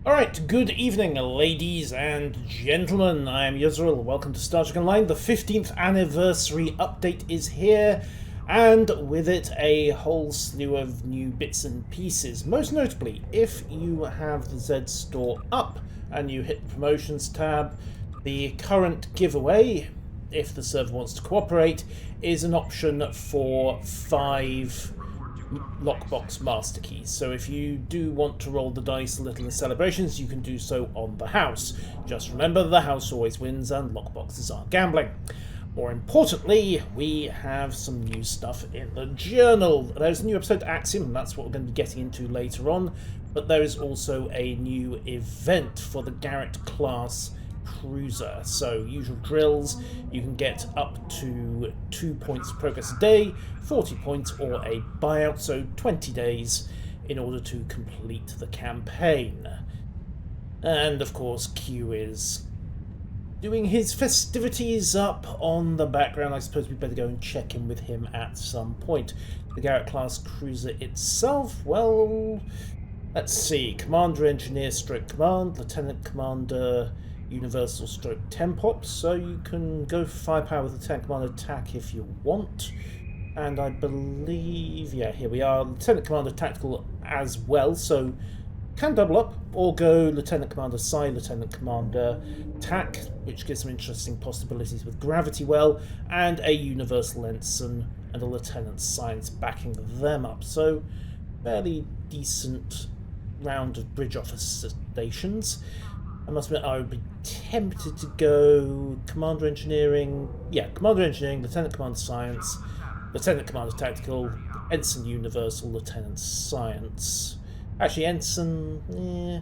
Alright, good evening, ladies and gentlemen. I am Yuzril. Welcome to Star Trek Online. The 15th anniversary update is here, and with it a whole slew of new bits and pieces. Most notably, if you have the Z store up and you hit the promotions tab, the current giveaway, if the server wants to cooperate, is an option for 5 lockbox master keys. So if you do want to roll the dice a little in celebrations, you can do so on the house. Just remember, the house always wins and lockboxes are gambling. More importantly, we have some new stuff in the journal. There's a new episode Axiom, and that's what we're going to be getting into later on, but there is also a new event for the Garrett class cruiser. So usual drills, you can get up to 2 points of progress a day, 40 points or a buyout, so 20 days in order to complete the campaign. And of course Q is doing his festivities up on the background. I suppose we better go and check in with him at some point. The Garrett class cruiser itself, well, let's see. Commander Engineer Stroke Command, Lieutenant Commander Universal Stroke 10 pops, so you can go for firepower with the Lieutenant Commander attack if you want. And I believe, yeah, here we are, Lieutenant Commander Tactical as well, so can double up, or go Lieutenant Commander Psi, Lieutenant Commander TAC, which gives some interesting possibilities with Gravity Well, and a Universal Ensign and a Lieutenant Science backing them up. So, fairly decent round of bridge officer stations. I must admit, I would be tempted to go Commander Engineering, Lieutenant Commander Science, Lieutenant Commander Tactical, Ensign Universal, Lieutenant Science. Actually, Ensign,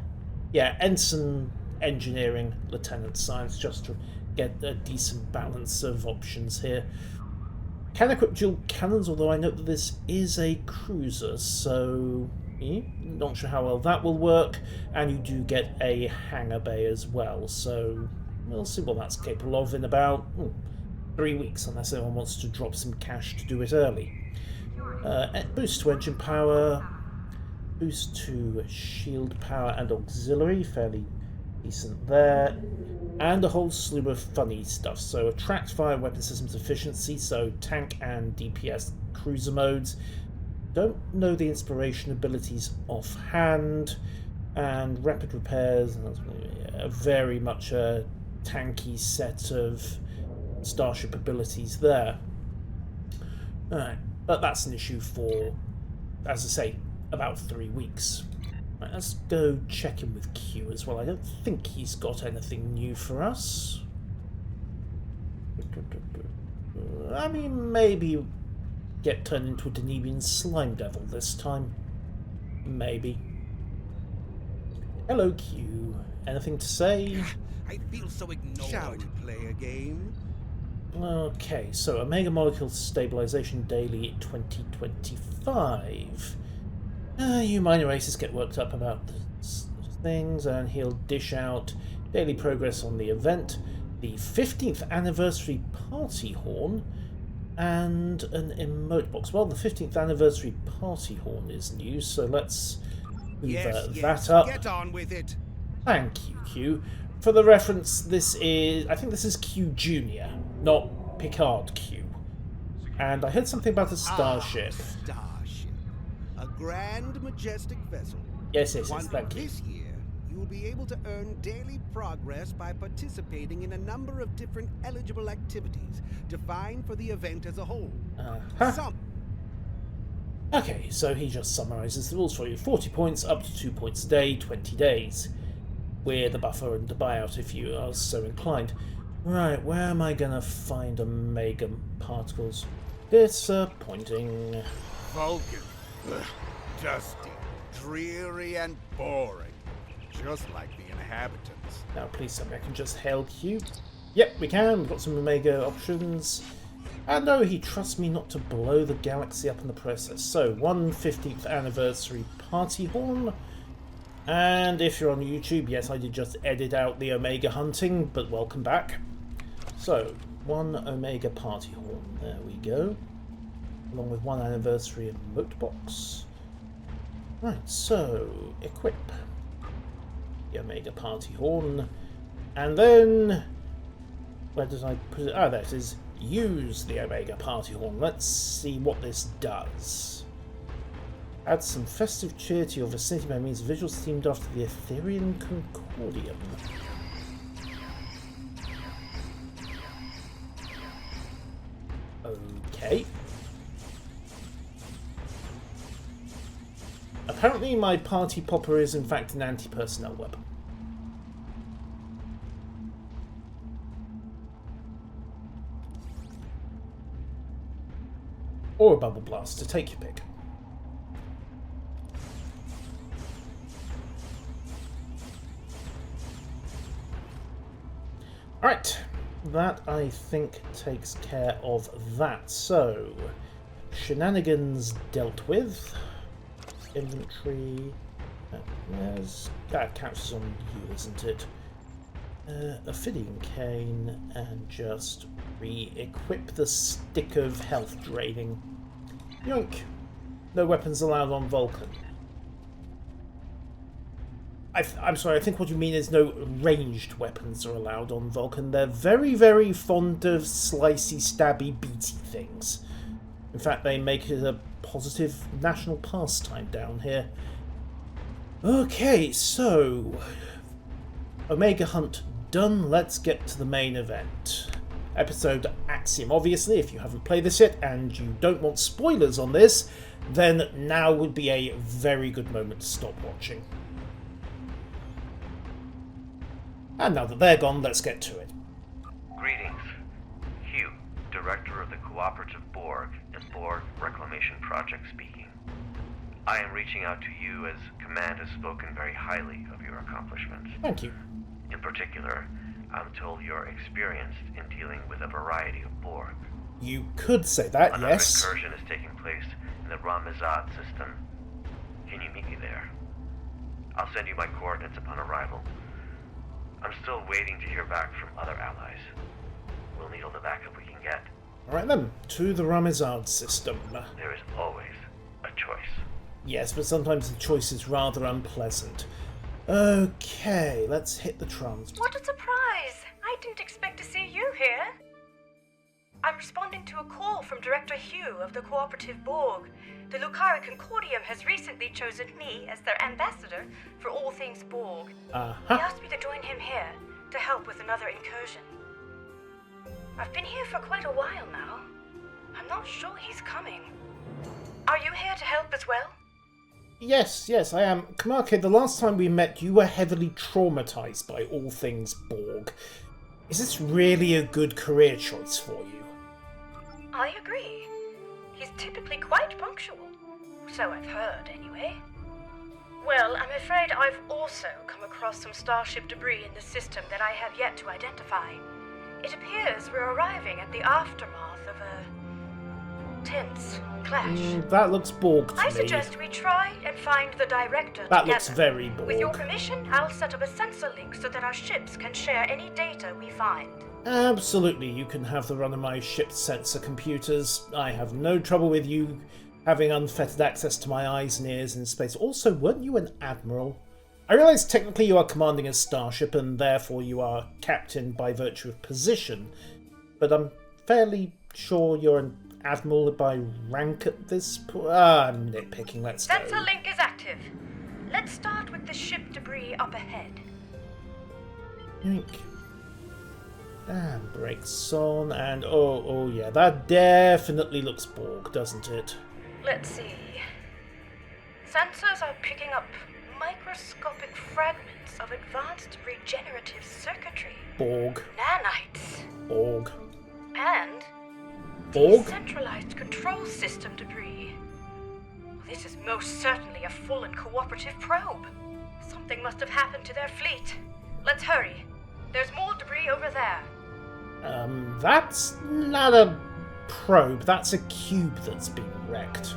Ensign Engineering, Lieutenant Science, just to get a decent balance of options here. Can equip dual cannons, although I note that this is a cruiser, so not sure how well that will work. And you do get a hangar bay as well, so we'll see what that's capable of in about 3 weeks, unless anyone wants to drop some cash to do it early. Boost to engine power, boost to shield power and auxiliary, fairly decent there. And a whole slew of funny stuff. So attract fire weapon systems efficiency, so tank and DPS cruiser modes. Don't know the inspiration abilities offhand. And rapid repairs, very much a tanky set of starship abilities there. Alright, but that's an issue for, as I say, about 3 weeks. Right, let's go check in with Q as well. I don't think he's got anything new for us. I mean, maybe get turned into a Danebian slime devil this time. Maybe. Hello, Q. Anything to say? I feel so ignored. Shall we play a game? Okay, so Omega Molecule Stabilization Daily 2025. You minor races get worked up about things, and he'll dish out daily progress on the event, the 15th anniversary party horn, and an emote box. Well, the 15th anniversary party horn is new, so let's move that up. Get on with it. Thank you, Q. For the reference, I think this is Q Junior, not Picard Q. And I heard something about a starship. A grand, majestic vessel. Yes, thank you. This year, you will be able to earn daily progress by participating in a number of different eligible activities defined for the event as a whole. Okay, so he just summarizes the rules for you. 40 points, up to 2 points a day, 20 days. With a buffer and a buyout if you are so inclined. Right, where am I gonna find Omega particles? Disappointing. Vulcan. Ugh, dusty, dreary, and boring. Just like the inhabitants. Now, please tell me I can just hail Q. Yep, we can. We've got some Omega options. And no, he trusts me not to blow the galaxy up in the process. So, 150th anniversary party horn. And if you're on YouTube, yes, I did just edit out the Omega hunting, but welcome back. So, 1 Omega party horn. There we go. Along with 1 anniversary emote box. Right, so equip. the Omega Party Horn. And then... where did I put it? Oh, there it is. Use the Omega Party Horn. Let's see what this does. Add some festive cheer to your vicinity by means of visuals themed after the Etherean Concordium. Okay. Apparently my party popper is in fact an anti-personnel weapon. Or a bubble blaster, take your pick. Alright, that I think takes care of that. So, shenanigans dealt with. Inventory. That counts on you, isn't it? Ophidian cane, and just re-equip the stick of health draining. Yoink! No weapons allowed on Vulcan. I'm sorry, I think what you mean is no ranged weapons are allowed on Vulcan. They're very, very fond of slicey, stabby, beaty things. In fact, they make it a positive national pastime down here. Okay, so... Omega Hunt done. Let's get to the main event. Episode Axiom. Obviously, if you haven't played this yet and you don't want spoilers on this, then now would be a very good moment to stop watching. And now that they're gone, let's get to it. Greetings. Hugh, Director of the Cooperative Borg and Borg Reclamation Project speaking. I am reaching out to you as Command has spoken very highly of your accomplishments. Thank you. In particular, I'm told you're experienced in dealing with a variety of Borg. You could say that, Another yes. incursion is taking place in the Ramazad system. Can you meet me there? I'll send you my coordinates upon arrival. I'm still waiting to hear back from other allies. We'll need all the backup we can get. Alright then, to the Ramazad system. There is always a choice. Yes, but sometimes the choice is rather unpleasant. Okay, let's hit the trans. What a surprise! I didn't expect to see you here. I'm responding to a call from Director Hugh of the Cooperative Borg. The Lucari Concordium has recently chosen me as their ambassador for all things Borg. He asked me to join him here to help with another incursion. I've been here for quite a while now. I'm not sure he's coming. Are you here to help as well? Yes, I am. Kamarke, the last time we met, you were heavily traumatized by all things Borg. Is this really a good career choice for you? I agree. He's typically quite punctual. So I've heard, anyway. Well, I'm afraid I've also come across some starship debris in the system that I have yet to identify. It appears we're arriving at the aftermath of a tense clash. That looks Borg to me. I suggest we try and find the director That together. looks very Borg. With your permission, I'll set up a sensor link so that our ships can share any data we find. Absolutely, you can have the run of my ship's sensor computers. I have no trouble with you having unfettered access to my eyes and ears in space. Also, weren't you an admiral? I realise technically you are commanding a starship and therefore you are captain by virtue of position, but I'm fairly sure you're an admiral by rank at this point. I'm nitpicking, let's go. Sensor link is active. Let's start with the ship debris up ahead. Yoink. And brakes on, and oh yeah, that definitely looks Borg, doesn't it? Let's see. Sensors are picking up microscopic fragments of advanced regenerative circuitry. Borg. Nanites. Borg. And Borg? decentralized control system debris. This is most certainly a full and cooperative probe. Something must have happened to their fleet. Let's hurry. There's more debris over there. That's not a probe, that's a cube that's been wrecked.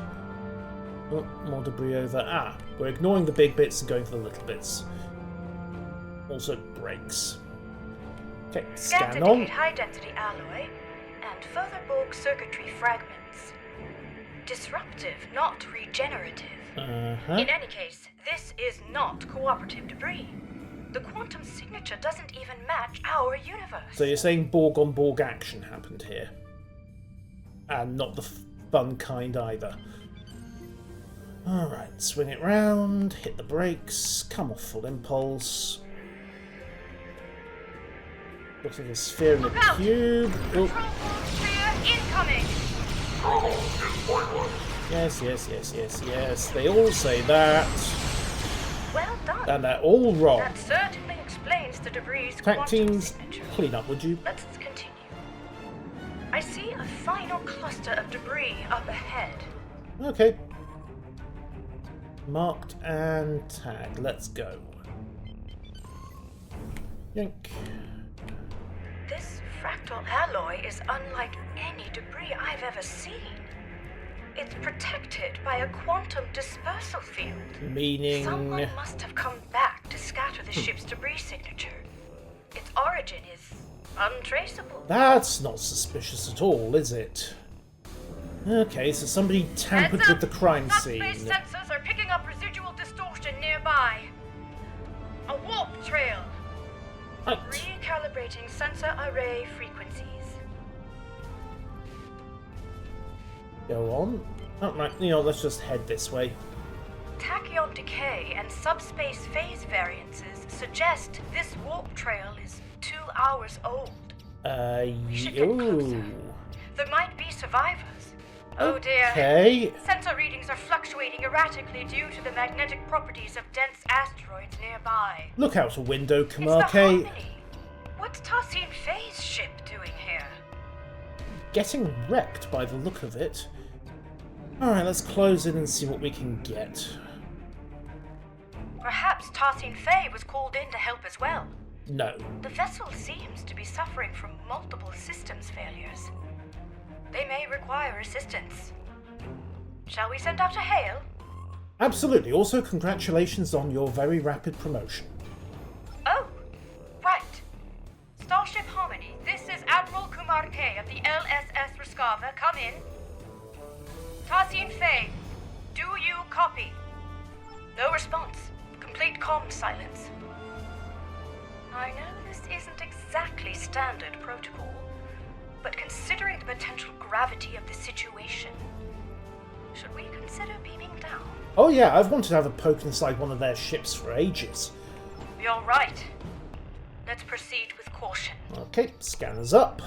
Oh, more debris over. We're ignoring the big bits and going for the little bits. Also brakes. Okay, Scans scan on. indicate high-density alloy and further Borg circuitry fragments. Disruptive, not regenerative. In any case, this is not cooperative debris. The quantum signature doesn't even match our universe. So you're saying Borg on Borg action happened here? And not the fun kind either. Alright, swing it round, hit the brakes, come off full impulse. Looks like a sphere in the cube. Control Borg sphere incoming! Yes. They all say that. Well done. And they're all wrong. That certainly explains the debris' Attack quantum teams, signature. clean up, would you? Let's continue. I see a final cluster of debris up ahead. Okay. Marked and tagged. Let's go. Yank. This fractal alloy is unlike any debris I've ever seen. It's protected by a quantum dispersal field. Meaning... Someone must have come back to scatter the ship's debris signature. Its origin is untraceable. That's not suspicious at all, is it? Okay, so somebody tampered with the crime scene. Subspace sensors are picking up residual distortion nearby. A warp trail. Right. Recalibrating sensor array frequencies. Go on. Oh, right, let's just head this way. Tachyon decay and subspace phase variances suggest this warp trail is 2 hours old. Should get closer. There might be survivors. Oh dear. Okay. Sensor readings are fluctuating erratically due to the magnetic properties of dense asteroids nearby. Look out a window, It's the Kamarke. Harmony. What's Tassin Fei's ship doing here? Getting wrecked by the look of it. Alright, let's close in and see what we can get. Perhaps Tassin Fei was called in to help as well. No. The vessel seems to be suffering from multiple systems failures. They may require assistance. Shall we send out a hail? Absolutely. Also, congratulations on your very rapid promotion. Oh, right. Starship Harmony, this is Admiral Kamarke of the LSS Ruskava. Come in. Tassin Fei, do you copy? No response. Complete comm silence. I know this isn't exactly standard protocol, but considering the potential gravity of the situation, should we consider beaming down? Oh yeah, I've wanted to have a poke inside one of their ships for ages. You're right. Let's proceed with caution. Okay, scanners up.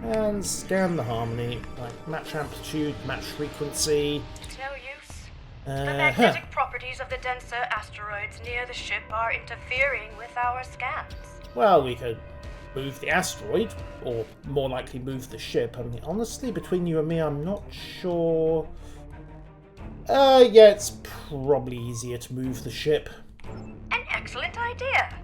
And scan the Harmony. Right, match amplitude, match frequency. It's no use. The magnetic properties of the denser asteroids near the ship are interfering with our scans. Well, we could move the asteroid, or more likely move the ship. I mean, honestly, between you and me, I'm not sure. Yeah, it's probably easier to move the ship. An excellent idea.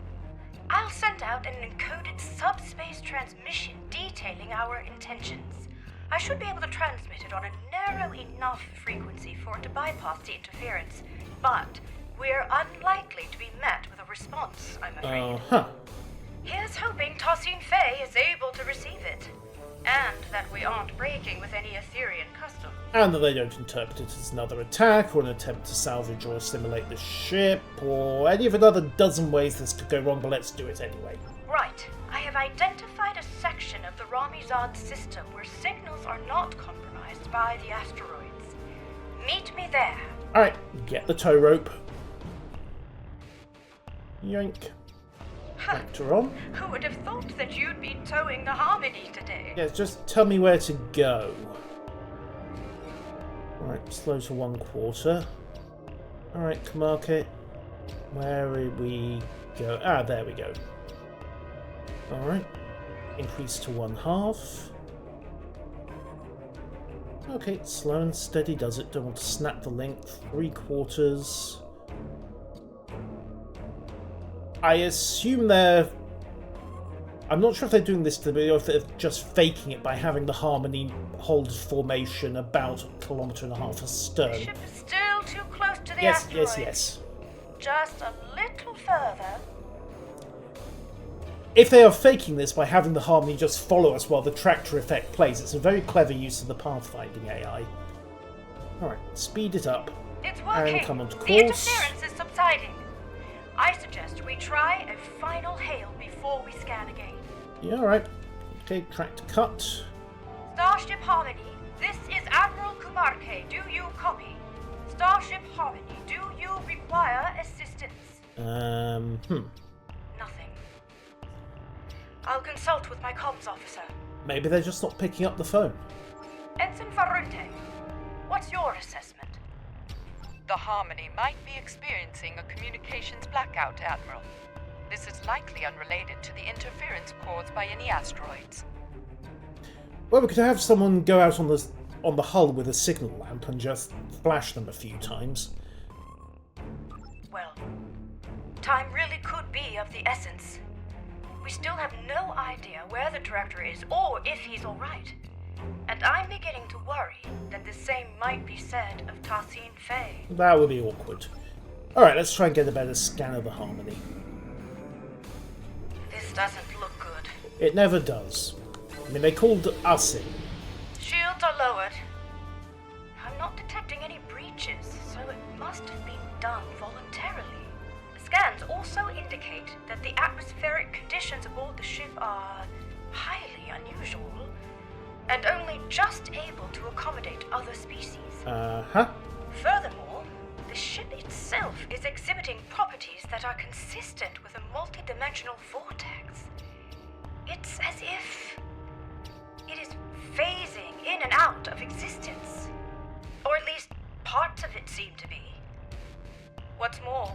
I'll send out an encoded subspace transmission detailing our intentions. I should be able to transmit it on a narrow enough frequency for it to bypass the interference, but we're unlikely to be met with a response, I'm afraid. Here's hoping Tassin Fei is able to receive it, and that we aren't breaking with any Etherean custom. And that they don't interpret it as another attack, or an attempt to salvage or assimilate the ship, or any of another dozen ways this could go wrong, but let's do it anyway. Right. I have identified a section of the Ramizad system where signals are not compromised by the asteroids. Meet me there. Alright, get the tow rope. Yoink. Actor on. Who would have thought that you'd be towing the Harmony today? Yeah, just tell me where to go. Alright, slow to 1/4. Alright, Kamarke. Where we go? Ah, there we go. Alright. Increase to 1/2. Okay, slow and steady does it. Don't want to snap the link. 3/4. I assume they're... I'm not sure if they're doing this to or if they're just faking it by having the Harmony hold formation about 1.5 kilometers astern. The ship is still too close to the Yes, asteroid. yes. Just a little further. If they are faking this by having the Harmony just follow us while the tractor effect plays, it's a very clever use of the pathfinding AI. Alright, speed it up. It's working. And come on to The course. interference is hiding. I suggest we try a final hail before we scan again. Yeah, alright. Okay, track to cut. Starship Harmony, this is Admiral Kumarke. Do you copy? Starship Harmony, do you require assistance? Nothing. I'll consult with my comms officer. Maybe they're just not picking up the phone. Ensign Farunte, what's your assessment? The Harmony might be experiencing a communications blackout, Admiral. This is likely unrelated to the interference caused by any asteroids. Well, we could have someone go out on the hull with a signal lamp and just flash them a few times. Well, time really could be of the essence. We still have no idea where the director is or if he's alright. And I'm beginning to worry that the same might be said of Tassin Fey. That would be awkward. Alright, let's try and get a better scan of the Harmony. This doesn't look good. It never does. I mean, they called us in. Shields are lowered. I'm not detecting any breaches, so it must have been done voluntarily. The scans also indicate that the atmospheric conditions aboard the ship are highly unusual, and only just able to accommodate other species. Furthermore, the ship itself is exhibiting properties that are consistent with a multidimensional vortex. It's as if it is phasing in and out of existence. Or at least parts of it seem to be. What's more,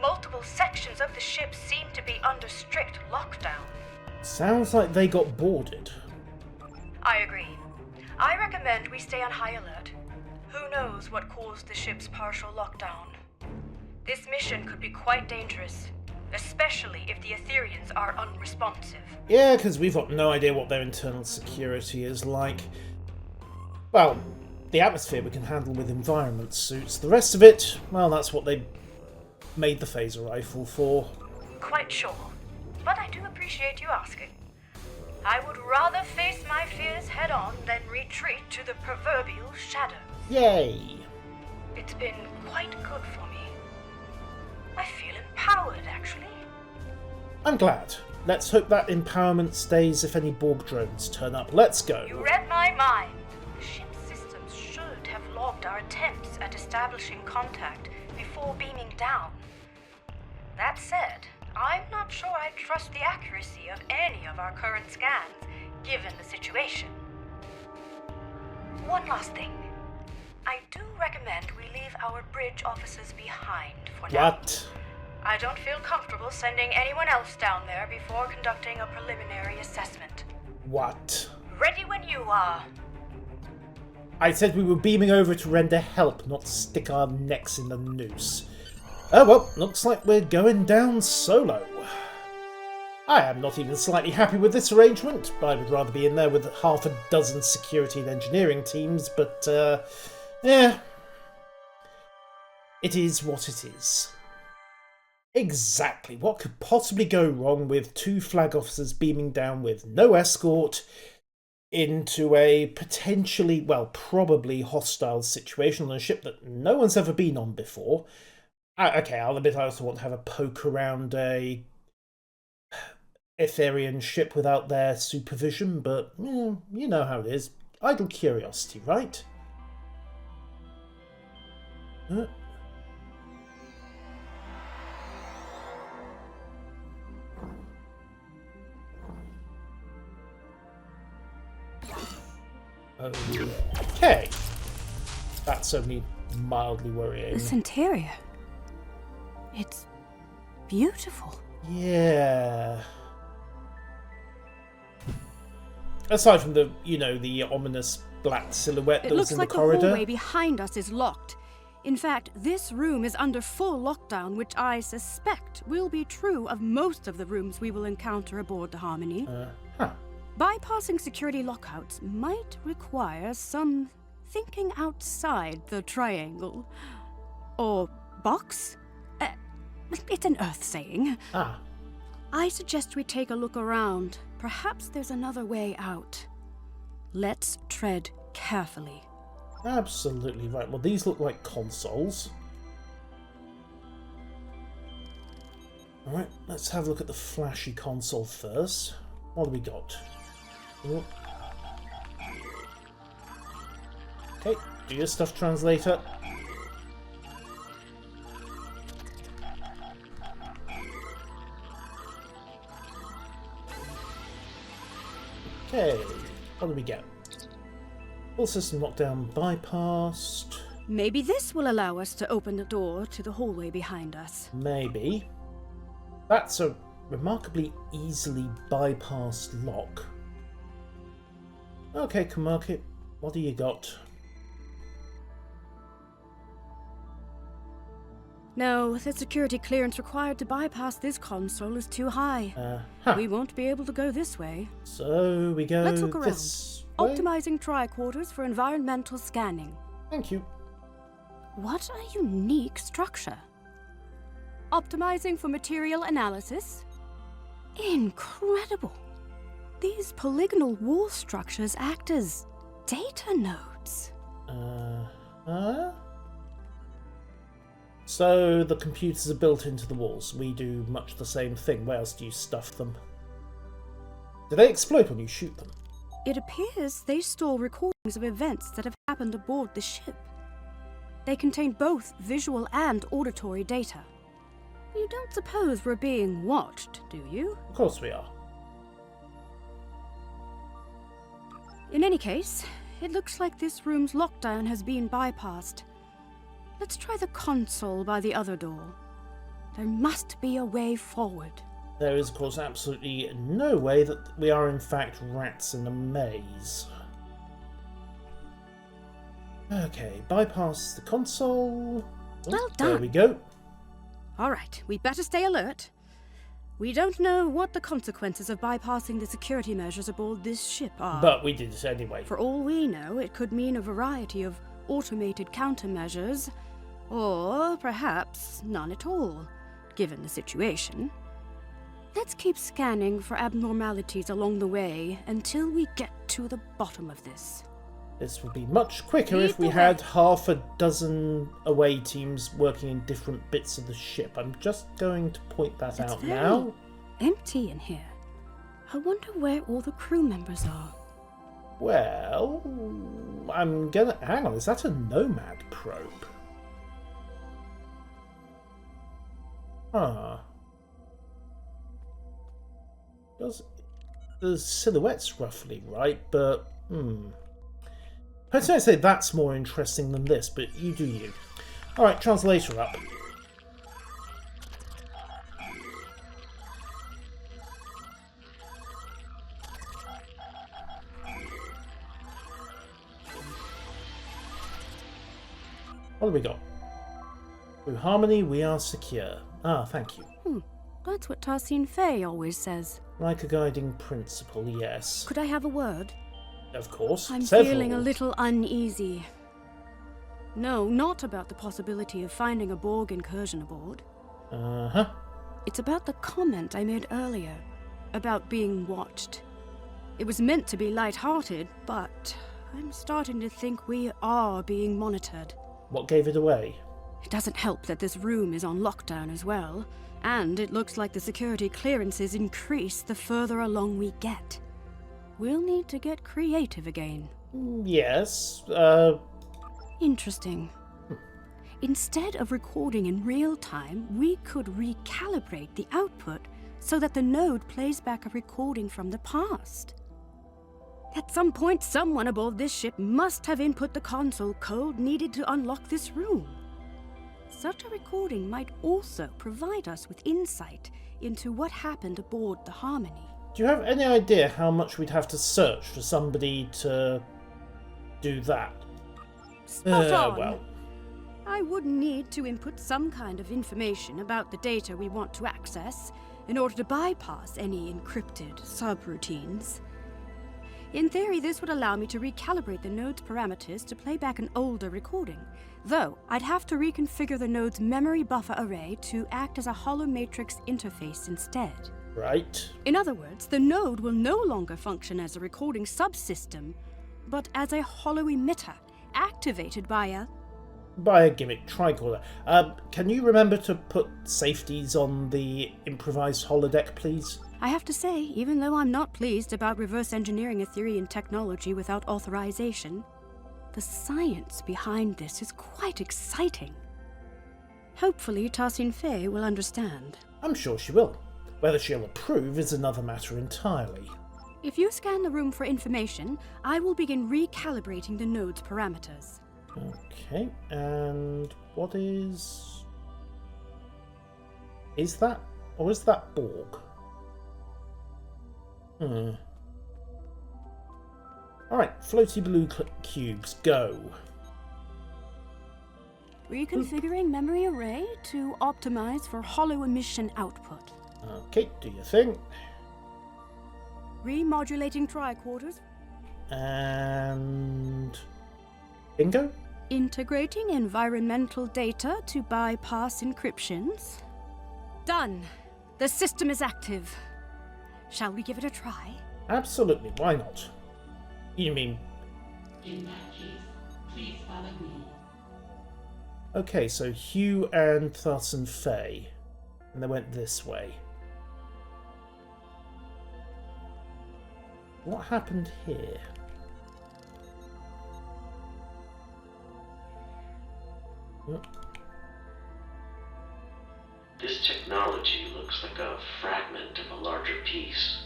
multiple sections of the ship seem to be under strict lockdown. Sounds like they got boarded. I agree. I recommend we stay on high alert. Who knows what caused the ship's partial lockdown? This mission could be quite dangerous, especially if the Etherians are unresponsive. Yeah, because we've got no idea what their internal security is like. Well, the atmosphere we can handle with environment suits. The rest of it, well, that's what they made the phaser rifle for. Quite sure, but I do appreciate you asking. I would rather face my fears head-on than retreat to the proverbial shadows. Yay! It's been quite good for me. I feel empowered, actually. I'm glad. Let's hope that empowerment stays if any Borg drones turn up. Let's go. You read my mind. The ship's systems should have logged our attempts at establishing contact before beaming down. That said, I'm not sure I trust the accuracy of any of our current scans, given the situation. One last thing. I do recommend we leave our bridge officers behind for now. What? I don't feel comfortable sending anyone else down there before conducting a preliminary assessment. What? Ready when you are. I said we were beaming over to render help, not stick our necks in the noose. Oh well, looks like we're going down solo. I am not even slightly happy with this arrangement. I would rather be in there with half a dozen security and engineering teams, but, yeah. It is what it is. Exactly. What could possibly go wrong with two flag officers beaming down with no escort into a potentially, well, probably hostile situation on a ship that no one's ever been on before? Okay, I'll admit I also want to have a poke around a Etherian ship without their supervision, but you know how it is. Idle curiosity, right? Okay. That's only mildly worrying. This interior. It's beautiful. Yeah. Aside from the, the ominous black silhouette that was in the corridor. It looks like the hallway behind us is locked. In fact, this room is under full lockdown, which I suspect will be true of most of the rooms we will encounter aboard the Harmony. Bypassing security lockouts might require some thinking outside the triangle. Or box? It's an Earth saying. I suggest we take a look around. Perhaps there's another way out. Let's tread carefully. Absolutely right. Well, these look like consoles. Alright, let's have a look at the flashy console first. What do we got? Ooh. Okay, do your stuff, translator. Okay, what do we get? Full system lockdown bypassed. Maybe this will allow us to open the door to the hallway behind us. Maybe. That's a remarkably easily bypassed lock. Okay, Kamarkit, what do you got? No, the security clearance required to bypass this console is too high. We won't be able to go this way. So we go Let's look around. this way? Optimizing tricorders for environmental scanning. Thank you. What a unique structure. Optimizing for material analysis. Incredible. These polygonal wall structures act as data nodes. So the computers are built into the walls. We do much the same thing. Where else do you stuff them? Do they explode when you shoot them? It appears they store recordings of events that have happened aboard the ship. They contain both visual and auditory data. You don't suppose we're being watched, do you? Of course we are. In any case, it looks like this room's lockdown has been bypassed. Let's try the console by the other door. There must be a way forward. There is, of course, absolutely no way that we are in fact rats in a maze. Okay, bypass the console. Well done. There we go. All right, we better stay alert. We don't know what the consequences of bypassing the security measures aboard this ship are. But we did it anyway. For all we know, it could mean a variety of automated countermeasures, or perhaps none at all, given the situation. Let's keep scanning for abnormalities along the way until we get to the bottom of this. This would be much quicker Lead if we the had way. half a dozen away teams working in different bits of the ship. I'm just going to point that It's out very now. empty in here. I wonder where all the crew members are. Well, I'm gonna... Hang on, is that a Nomad probe? Huh. The silhouette's roughly right, but... Personally, I'd say that's more interesting than this, but you do you. Alright, translator up. What have we got? Through harmony, we are secure. Ah, thank you. That's what Tarsine Fey always says. Like a guiding principle, yes. Could I have a word? Of course. I'm Several. feeling a little uneasy. No, not about the possibility of finding a Borg incursion aboard. Uh-huh. It's about the comment I made earlier, about being watched. It was meant to be light-hearted, but I'm starting to think we are being monitored. What gave it away? It doesn't help that this room is on lockdown as well, and it looks like the security clearances increase the further along we get. We'll need to get creative again. Yes, Interesting. Instead of recording in real time, we could recalibrate the output so that the node plays back a recording from the past. At some point, someone aboard this ship must have input the console code needed to unlock this room. Such a recording might also provide us with insight into what happened aboard the Harmony. Do you have any idea how much we'd have to search for somebody to do that? Spot on! Well, I would need to input some kind of information about the data we want to access in order to bypass any encrypted subroutines. In theory, this would allow me to recalibrate the node's parameters to play back an older recording, though I'd have to reconfigure the node's memory buffer array to act as a hollow matrix interface instead. right. In other words, the node will no longer function as a recording subsystem, but as a hollow emitter activated by a By a gimmick tricorder. Can you remember to put safeties on the improvised holodeck, please? I have to say, even though I'm not pleased about reverse engineering Etherean technology without authorization, the science behind this is quite exciting. Hopefully, Tarsin Fey will understand. I'm sure she will. Whether she'll approve is another matter entirely. If you scan the room for information, I will begin recalibrating the node's parameters. Okay, and what is... Is that... or is that Borg? Alright, floaty blue cubes, go. Reconfiguring memory array to optimize for hollow emission output. Okay, do your thing. Remodulating tricorders. And... bingo? Integrating environmental data to bypass encryptions. Done. The system is active. Shall we give it a try? Absolutely, why not? You mean... In that case, please follow me. Okay, so Hugh and Tarsin Fey. And they went this way. What happened here? This technology looks like a fragment of a larger piece.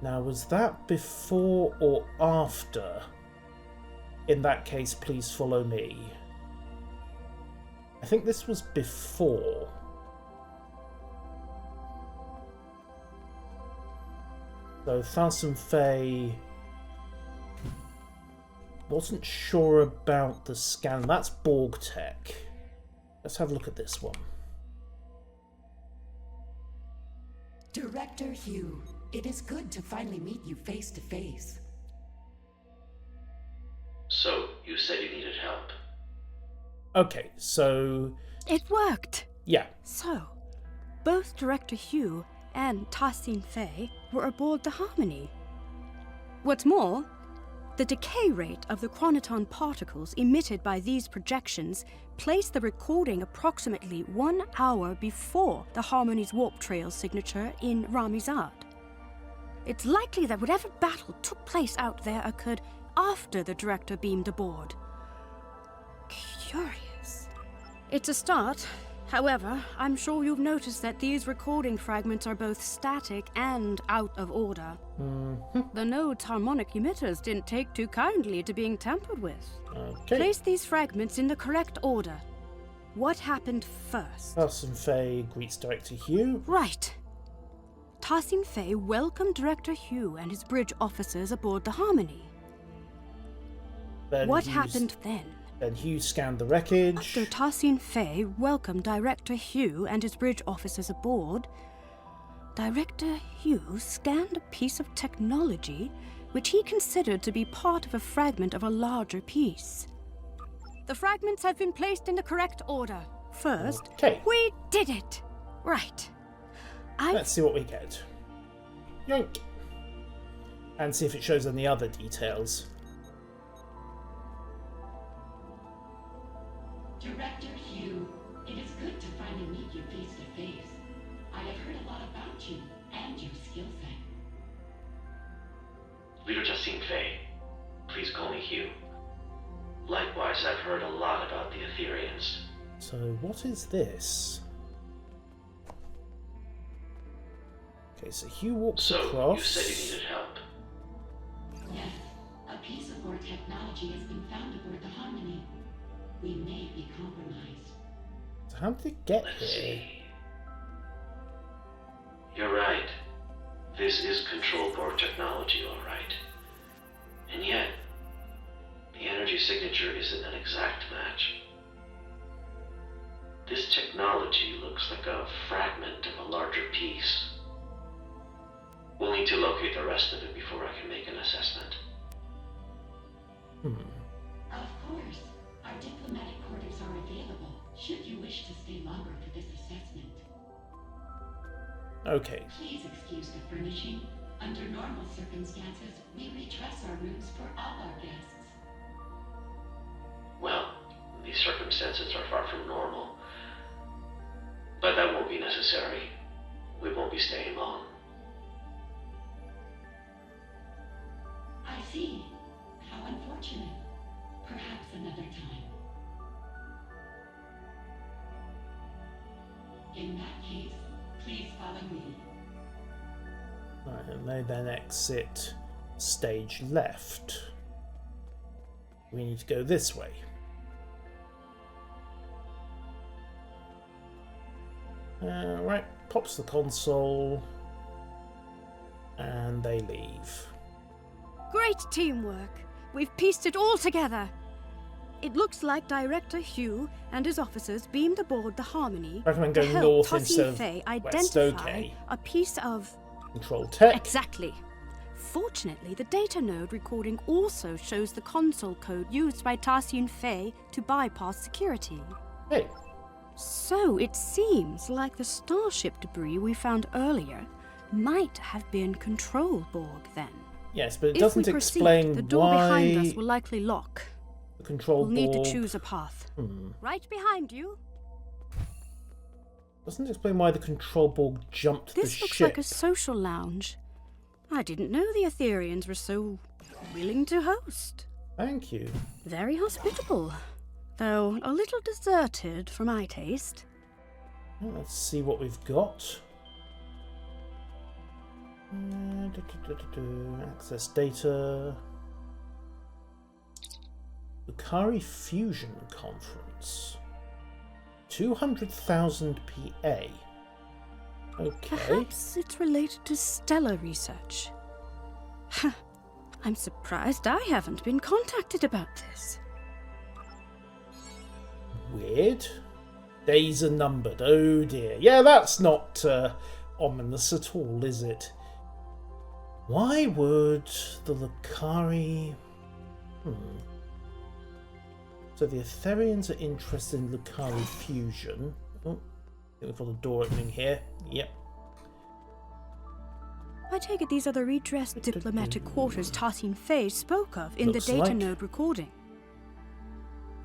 Now, was that before or after? In that case, please follow me. I think this was before. So Tarsin Fey wasn't sure about the scan. That's Borg tech. Let's have a look at this one. Director Hugh, it is good to finally meet you face to face. So, you said you needed help. Okay, so... It worked! yeah. So, both Director Hugh and Tarsin Fey were aboard the Harmony. What's more, the decay rate of the chronoton particles emitted by these projections placed the recording approximately 1 hour before the Harmony's warp trail signature in Ramizad. It's likely that whatever battle took place out there occurred after the director beamed aboard. Curious. It's a start. However, I'm sure you've noticed that these recording fragments are both static and out of order. The node's harmonic emitters didn't take too kindly to being tampered with. Okay. Place these fragments in the correct order. What happened first? Tarsin Fey greets Director Hugh. Right. Tarsin Fey welcomed Director Hugh and his bridge officers aboard the Harmony. Then What happened then? Then Hugh scanned the wreckage. After Tarsin Fey welcomed Director Hugh and his bridge officers aboard, Director Hugh scanned a piece of technology which he considered to be part of a fragment of a larger piece. The fragments have been placed in the correct order. First, Okay. we did it! Right. Let's see what we get. Yoink. And see if it shows any other details. Director Hugh, it is good to finally meet you face to face. I have heard a lot about you and your skill set. Leader Tarsin Fey, please call me Hugh. Likewise, I've heard a lot about the Etherians. So what is this? Okay, so Hugh walks So, across. you said you needed help. Yes, a piece of our technology has been found aboard the Harmony. We may be compromised. So how did it get Let's here? see. You're right. This is control board technology, all right. And yet, the energy signature isn't an exact match. This technology looks like a fragment of a larger piece. We'll need to locate the rest of it before I can make an assessment. Of course, our diplomatic quarters are available should you wish to stay longer for this assessment. Okay. Please excuse the furnishing. Under normal circumstances, we redress our rooms for all our guests. Well, these circumstances are far from normal. But that won't be necessary. We won't be staying long. I see. How unfortunate. Perhaps another time. In that case, please follow me. Right, and they then exit stage left. We need to go this way. Right, pops the console, and they leave. Great teamwork. We've pieced it all together. It looks like Director Hugh and his officers beamed aboard the Harmony Recommend to going help north Tossie instead of Faye west. identify Okay. a piece of... Control tech. Exactly. Fortunately, the data node recording also shows the console code used by Tossie and Faye to bypass security. Hey, So it seems like the starship debris we found earlier might have been Control Borg then. yes, but it If doesn't we proceed, explain the door why behind us will likely lock. the control We'll need to board choose a path. Hmm. Right behind you. doesn't explain why the control board jumped This the looks ship. like a social lounge. I didn't know the Etherians were so willing to host. Thank you. Very hospitable, though a little deserted for my taste. Well, let's see what we've got. Access data. Lucari Fusion Conference. 200,000 PA. Okay. Perhaps it's related to stellar research. I'm surprised I haven't been contacted about this. Weird. Days are numbered. Oh dear. Yeah, that's not ominous at all, is it? Why would the Lucari... So the Etherians are interested in Lucari fusion. Oh, I think we've got a door opening here. Yep. I take it these are the redressed diplomatic quarters Tassine Faye spoke of in Looks the data like. node recording.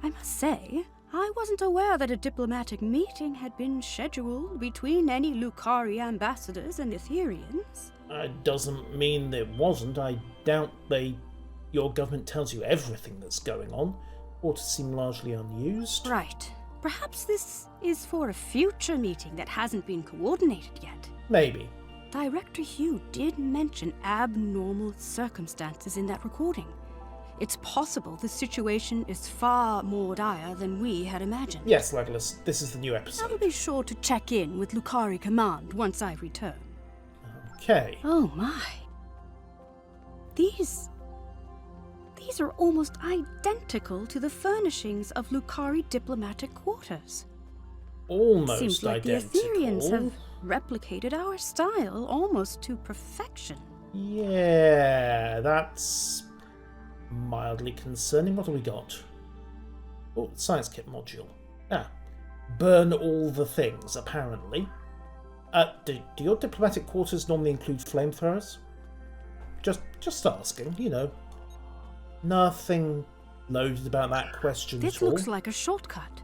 I must say, I wasn't aware that a diplomatic meeting had been scheduled between any Lucari ambassadors and Etherians. It doesn't mean there wasn't. I doubt your government tells you everything that's going on. Quarters seem largely unused. Right. Perhaps this is for a future meeting that hasn't been coordinated yet. Maybe. Director Hugh did mention abnormal circumstances in that recording. It's possible the situation is far more dire than we had imagined. Yes, Legolas, this is the new I'll episode. be sure to check in with Lucari Command once I return. Okay. Oh my. These are almost identical to the furnishings of Lucari diplomatic quarters. Almost Seems like identical. the Etherians have replicated our style almost to perfection. Yeah, that's mildly concerning. What have we got? Oh, science kit module. Burn all the things, apparently. Do your diplomatic quarters normally include flamethrowers? Just asking, you know. Nothing loaded about that question This at all. looks like a shortcut.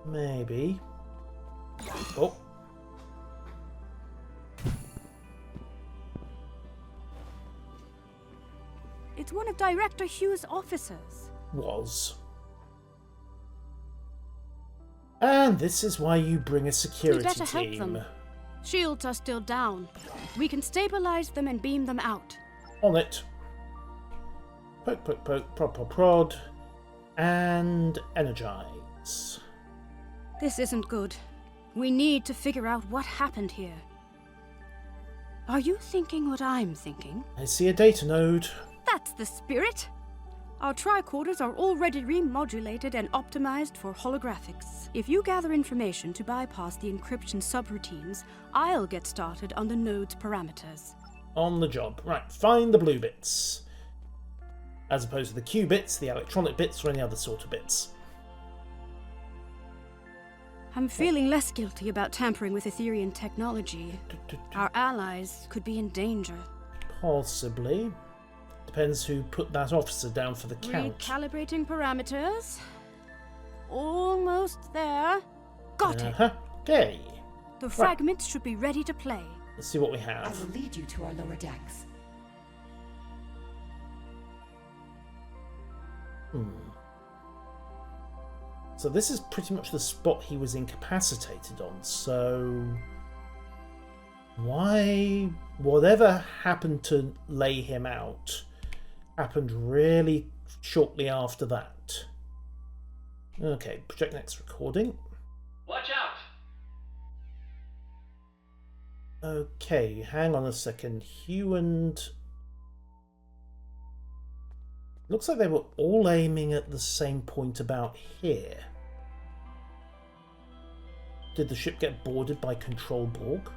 Maybe. Oh. It's one of Director Hugh's officers. Was. And this is why you bring a security better help team. them. Shields are still down. We can stabilize them and beam them out. On it. Poke, poke, poke, prod, prod, prod. And energize. This isn't good. We need to figure out what happened here. Are you thinking what I'm thinking? I see a data node. That's the spirit! Our tricorders are already remodulated and optimized for holographics. If you gather information to bypass the encryption subroutines, I'll get started on the node's parameters. On the job. Right, find the blue bits. As opposed to the Q bits, the electronic bits, or any other sort of bits. I'm feeling less guilty about tampering with Etherian technology. Our allies could be in danger. Possibly. Depends who put that officer down for the count. Recalibrating parameters. Almost there. Got it. Okay. The fragments should be ready to play. Let's see what we I have. will lead you to our lower decks. So this is pretty much the spot he was incapacitated on, so why whatever happened to lay him out happened really shortly after that. Okay, project next recording. Watch out! Okay, hang on a second. Hugh and... Looks like they were all aiming at the same point about here. Did the ship get boarded by Control Borg?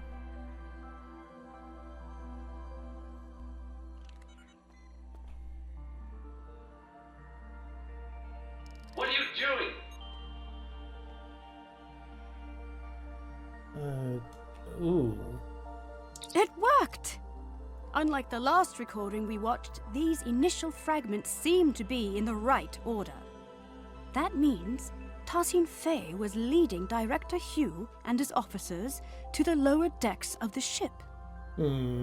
What are you doing? Ooh. It worked! Unlike the last recording we watched, these initial fragments seem to be in the right order. That means Tassin Fey was leading Director Hugh and his officers to the lower decks of the ship.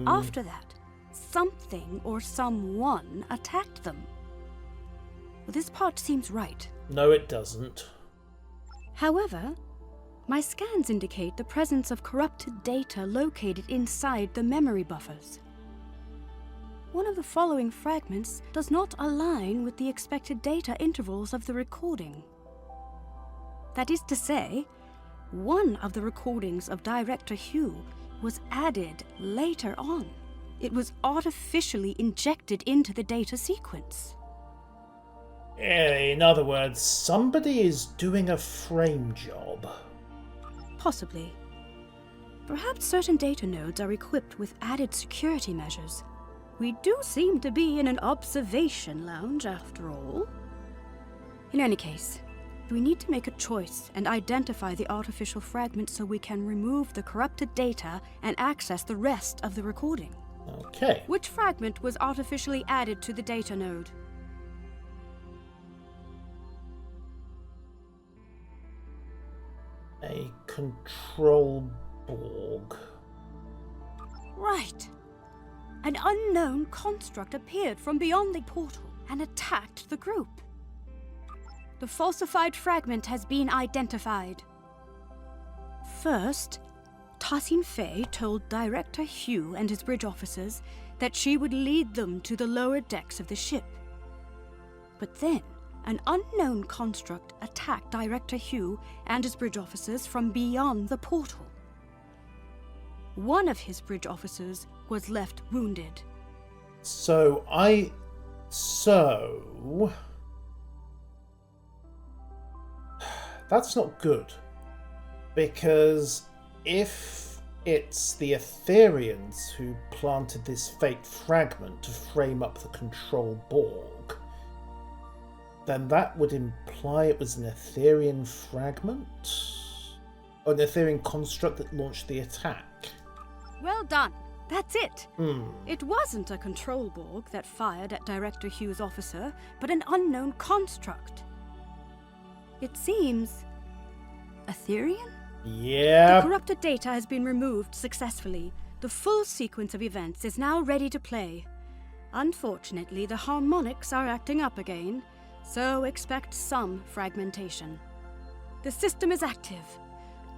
After that, something or someone attacked them. Well, this part seems right. No, it doesn't. However, my scans indicate the presence of corrupted data located inside the memory buffers. One of the following fragments does not align with the expected data intervals of the recording. That is to say, one of the recordings of Director Hugh was added later on. It was artificially injected into the data sequence. In other words, somebody is doing a frame job. Possibly. Perhaps certain data nodes are equipped with added security measures. We do seem to be in an observation lounge, after all. In any case, we need to make a choice and identify the artificial fragment so we can remove the corrupted data and access the rest of the recording. Okay. Which fragment was artificially added to the data node? A Control Borg. Right. An unknown construct appeared from beyond the portal and attacked the group. The falsified fragment has been identified. First, Tassin Fey told Director Hugh and his bridge officers that she would lead them to the lower decks of the ship. But then, an unknown construct attacked Director Hugh and his bridge officers from beyond the portal. One of his bridge officers was left wounded. That's not good. Because if it's the Etherians who planted this fake fragment to frame up the Control Borg, then that would imply it was an Etherian fragment? Or an Etherian construct that launched the attack? Well done. That's it. It wasn't a Control Borg that fired at Director Hugh's officer, but an unknown construct. It seems... Etherian? Yeah. The corrupted data has been removed successfully. The full sequence of events is now ready to play. Unfortunately, the harmonics are acting up again, so expect some fragmentation. The system is active.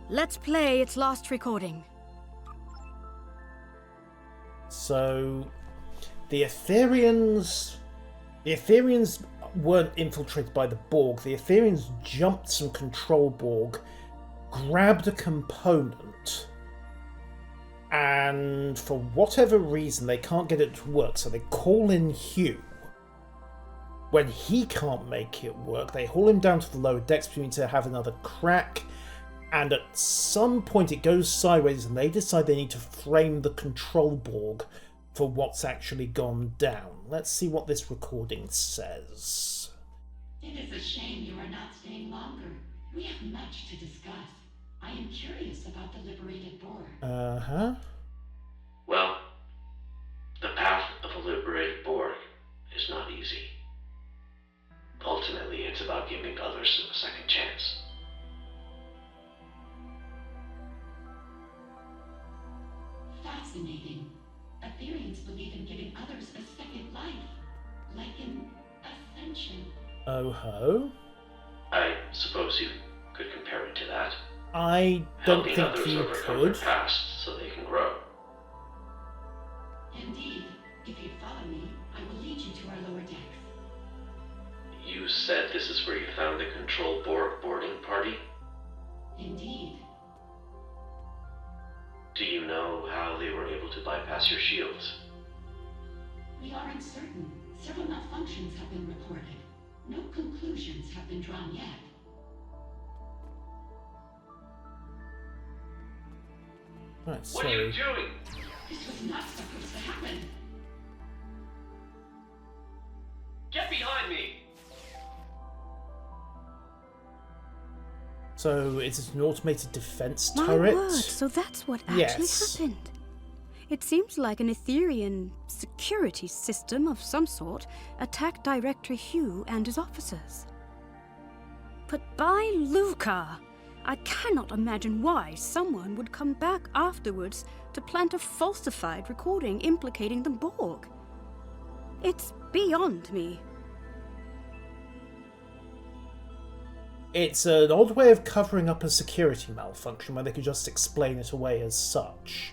Let's play its last recording. So, the Etherians weren't infiltrated by the Borg. The Etherians jumped some Control Borg, grabbed a component, and for whatever reason they can't get it to work, so they call in Hugh. When he can't make it work, they haul him down to the lower decks for him to have another crack, and at some point it goes sideways and they decide they need to frame the Control Borg for what's actually gone down. Let's see what this recording says. It is a shame you are not staying longer. We have much to discuss. I am curious about the liberated Borg. Uh-huh. Well, the path of a liberated Borg is not easy. Ultimately, it's about giving others a second chance. Fascinating. Aetherians believe in giving others a second life, like in ascension. Oh ho. I suppose you could compare it to that. I don't Helping think others you overcome their could. past so they can grow. Indeed, if you follow me, I will lead you to our lower decks. You said this is where you found the control Borg boarding party? Indeed. Do you know how they were able to bypass your shields? We are uncertain. Several malfunctions have been reported. No conclusions have been drawn yet. Right, What are you so doing? This was not supposed to happen. Get behind me! so it's an automated defense My turret. word, so that's what actually Yes. happened. It seems like an Aetherian security system of some sort attacked Director Hugh and his officers. But by Luca, I cannot imagine why someone would come back afterwards to plant a falsified recording implicating the Borg. It's beyond me. It's an odd way of covering up a security malfunction where they could just explain it away as such.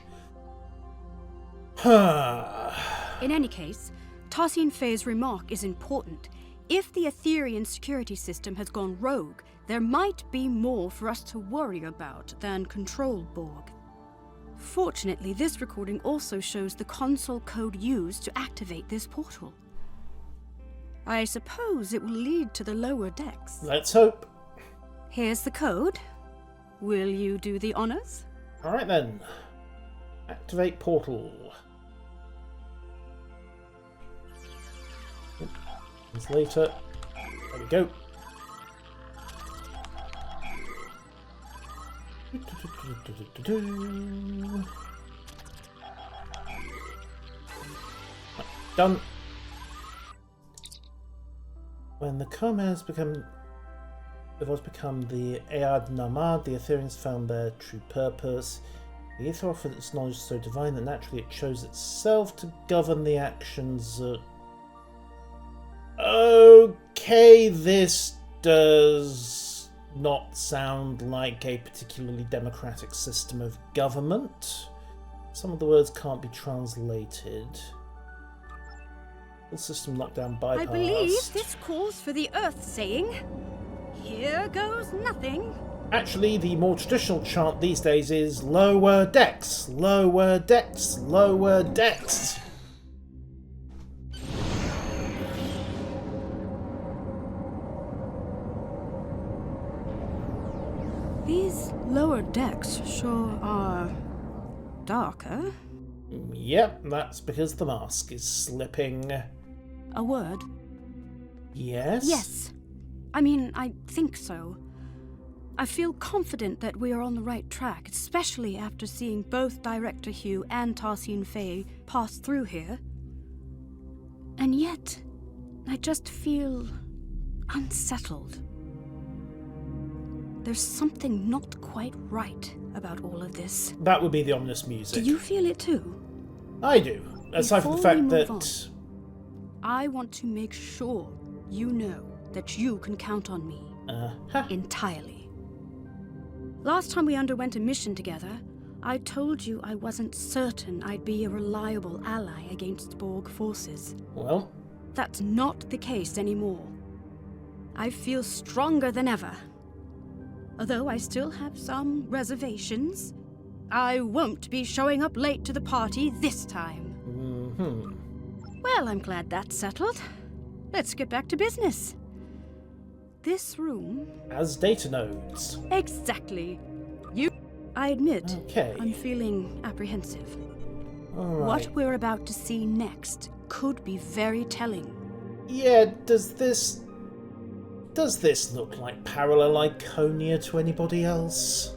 In any case, Tassine Fei's remark is important. If the Aetherian security system has gone rogue, there might be more for us to worry about than Control Borg. Fortunately, this recording also shows the console code used to activate this portal. I suppose it will lead to the lower decks. Let's hope. Here's the code. Will you do the honors? Alright then. Activate portal. It's later. There we go. Done. When the coma has become the Ead Namad, the Aetherians found their true purpose. The ether offered its knowledge so divine that naturally it chose itself to govern the actions of... Okay, this does not sound like a particularly democratic system of government. Some of the words can't be translated. Full system lockdown bypassed. I believe this calls for the Earth saying, "Here goes nothing." Actually, the more traditional chant these days is lower decks, lower decks, lower decks. These lower decks sure are darker. Yep, that's because the mask is slipping. A word? Yes? Yes. I mean, I think so. I feel confident that we are on the right track, especially after seeing both Director Hugh and Tassine Fei pass through here. And yet, I just feel unsettled. There's something not quite right about all of this. That would be the ominous music. Do you feel it too? I do. Aside from the Before we fact move that... I want to make sure you know that you can count on me. Entirely. Last time we underwent a mission together, I told you I wasn't certain I'd be a reliable ally against Borg forces. Well, That's not the case anymore. I feel stronger than ever. Although I still have some reservations, I won't be showing up late to the party this time. Well, I'm glad that's settled. Let's get back to business. This room... as data nodes. Exactly. I admit, Okay. I'm feeling apprehensive. Alright. What we're about to see next could be very telling. Yeah, does this look like parallel Iconia to anybody else?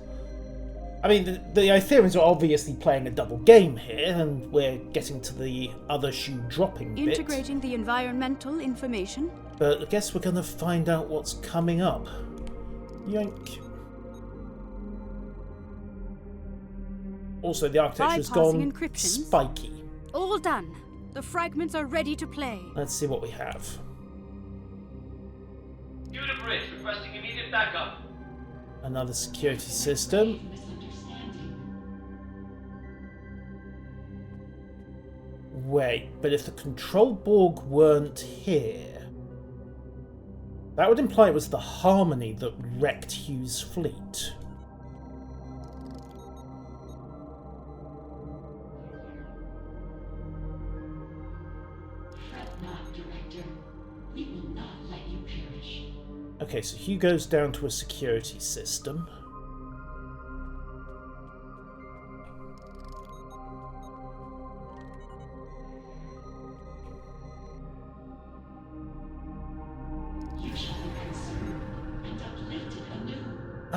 I mean, the Itherians are obviously playing a double game here, and we're getting to the other shoe dropping bit. Integrating the environmental information. But I guess we're going to find out what's coming up. Yoink. Also, the architecture's gone spiky. All done. The fragments are ready to play. Let's see what we have. Unit bridge, requesting immediate backup. Another security system. Wait, but if the control Borg weren't here, that would imply it was the Harmony that wrecked Hugh's fleet. Fret not, Director. We will not let you perish. Okay, so Hugh goes down to a security system.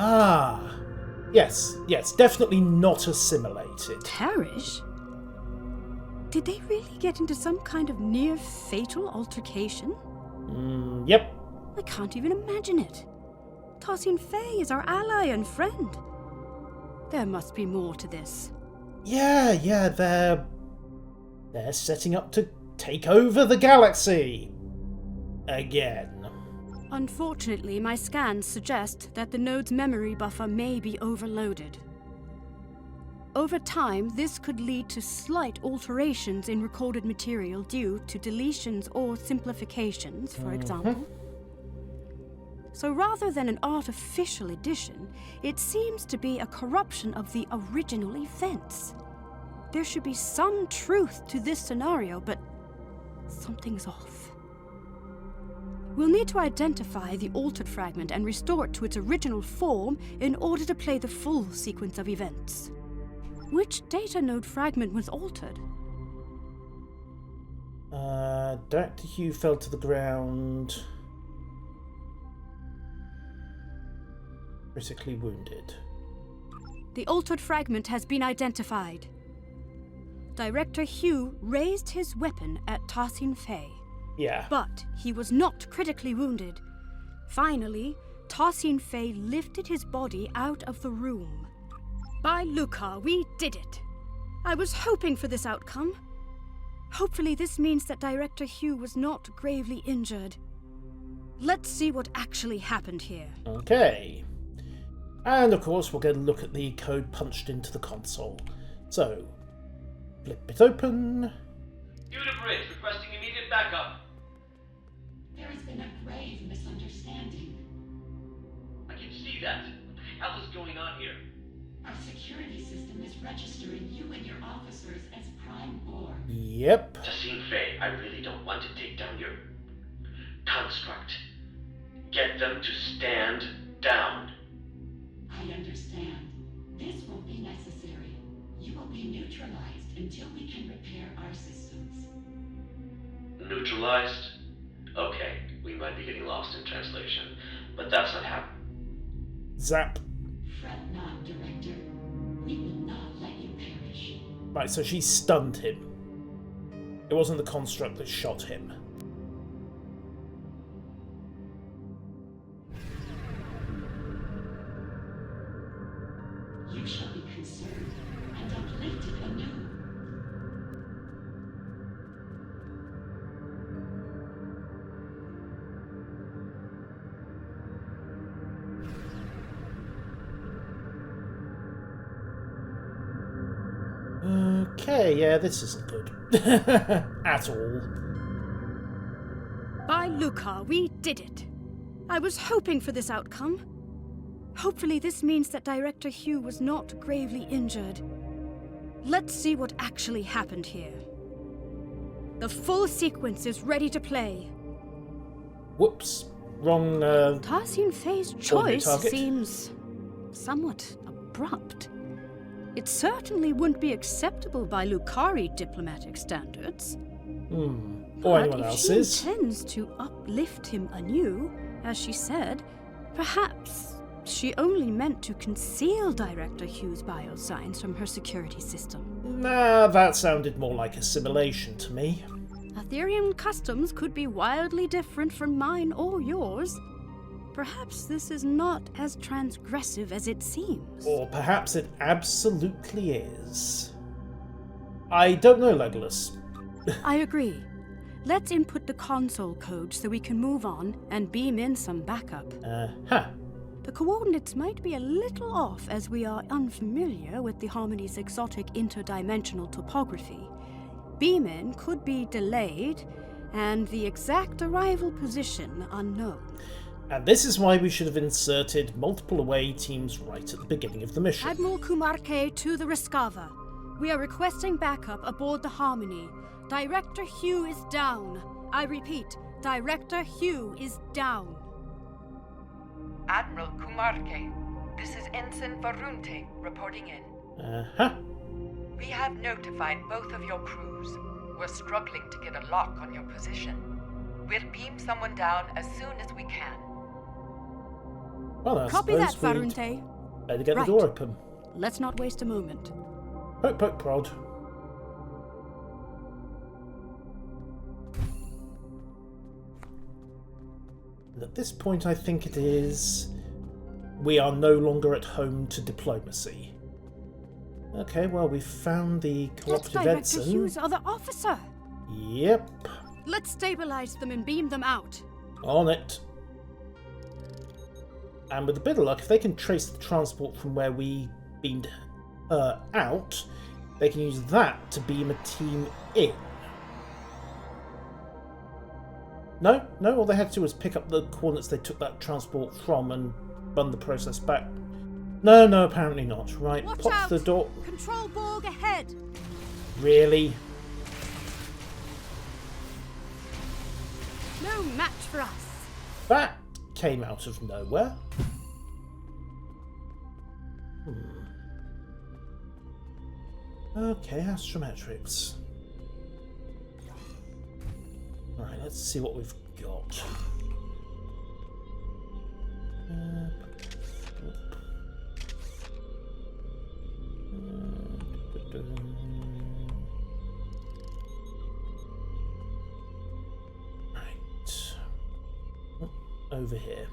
Ah, yes, definitely not assimilated. Perish? Did they really get into some kind of near-fatal altercation? Yep. I can't even imagine it. Tassine Fey is our ally and friend. There must be more to this. Yeah, they're setting up to take over the galaxy. Again. Unfortunately, my scans suggest that the node's memory buffer may be overloaded. Over time, this could lead to slight alterations in recorded material due to deletions or simplifications, for example. So rather than an artificial addition, it seems to be a corruption of the original events. There should be some truth to this scenario, but something's off. We'll need to identify the altered fragment and restore it to its original form in order to play the full sequence of events. Which data node fragment was altered? Dr. Hugh fell to the ground. Critically wounded. The altered fragment has been identified. Director Hugh raised his weapon at Tassine Fey. Yeah. But he was not critically wounded. Finally, Tassine Fey lifted his body out of the room. By Lucar, we did it. I was hoping for this outcome. Hopefully this means that Director Hugh was not gravely injured. Let's see what actually happened here. Okay. And of course we'll get a look at the code punched into the console. So, flip it open. Unit bridge, requesting immediate backup. There has been a grave misunderstanding. I can see that. What the hell is going on here? Our security system is registering you and your officers as Prime Borg. Yep. Tassine Fey, I really don't want to take down your construct. Get them to stand down. I understand. This won't be necessary. You will be neutralized until we can repair our systems. Neutralized? Okay, we might be getting lost in translation, but that's not happening. Zap. Fret not, Director. We will not let you perish. Right, so she stunned him. It wasn't the construct that shot him. You shall be conserved and uplifted anew. Okay, yeah, this isn't good. At all. By Lucar, we did it. I was hoping for this outcome. Hopefully this means that Director Hugh was not gravely injured. Let's see what actually happened here. The full sequence is ready to play. Whoops. Wrong, Tassine Fey's choice target. seems somewhat abrupt. It certainly wouldn't be acceptable by Lucari diplomatic standards. Or But anyone if else's. she intends to uplift him anew, as she said, perhaps she only meant to conceal Director Hugh's biosigns from her security system. Nah, that sounded more like assimilation to me. Aetherian customs could be wildly different from mine or yours. Perhaps this is not as transgressive as it seems. Or perhaps it absolutely is. I don't know, Legolas. I agree. Let's input the console code so we can move on and beam in some backup. The coordinates might be a little off as we are unfamiliar with the Harmony's exotic interdimensional topography. Beam-in could be delayed, and the exact arrival position unknown. And this is why we should have inserted multiple away teams right at the beginning of the mission. Admiral Kumarke to the Riskava. We are requesting backup aboard the Harmony. Director Hugh is down. I repeat, Director Hugh is down. Admiral Kumarke, this is Ensign Varunte reporting in. We have notified both of your crews. We're struggling to get a lock on your position. We'll beam someone down as soon as we can. Well, I Copy that, suppose we'd Varunte. better get Right. the door open. Let's not waste a moment. Poke, poke, prod. And at this point, I think it is... we are no longer at home to diplomacy. Okay, well, we found the That's cooperative Director ensign. Hugh's other officer. Yep, Let's stabilize them and beam them out. on it. And with a bit of luck, if they can trace the transport from where we beamed her out, they can use that to beam a team in. No, all they had to do was pick up the coordinates they took that transport from and run the process back. No, apparently not. Right, Watch pop out! the door. Control Borg ahead. Really? No match for us. That came out of nowhere. Okay, astrometrics. Right, let's see what we've got. Right. Over here.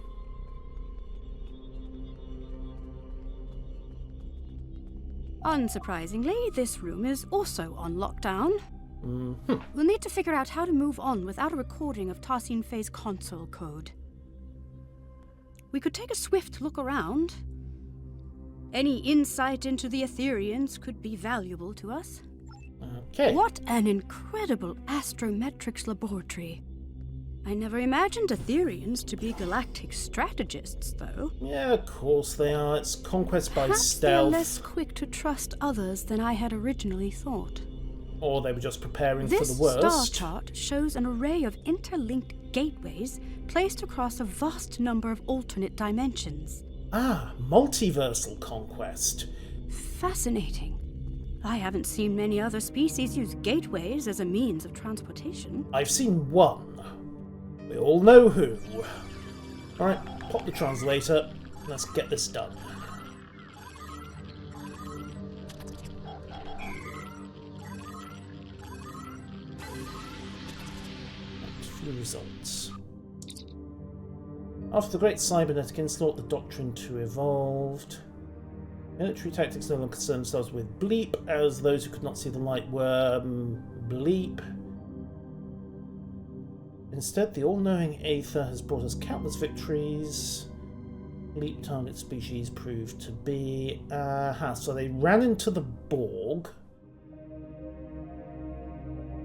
Unsurprisingly, this room is also on lockdown. We'll need to figure out how to move on without a recording of Tarsin Fei's console code. We could take a swift look around. Any insight into the Aetherians could be valuable to us. Okay. What an incredible astrometrics laboratory. I never imagined Aetherians to be galactic strategists, though. Yeah, of course they are. It's conquest by Perhaps stealth. they're less quick to trust others than I had originally thought. Or they were just preparing for This the worst. star chart shows an array of interlinked gateways placed across a vast number of alternate dimensions. Ah, multiversal conquest. Fascinating. I haven't seen many other species use gateways as a means of transportation. I've seen one. We all know who. Alright, pop the translator. Let's get this done. Few results. After the Great Cybernetic Onslaught, the Doctrine 2 evolved. Military tactics no longer concerned themselves with bleep, as those who could not see the light were bleep. Instead, the all-knowing Aether has brought us countless victories. Bleep target species proved to be... so they ran into the Borg.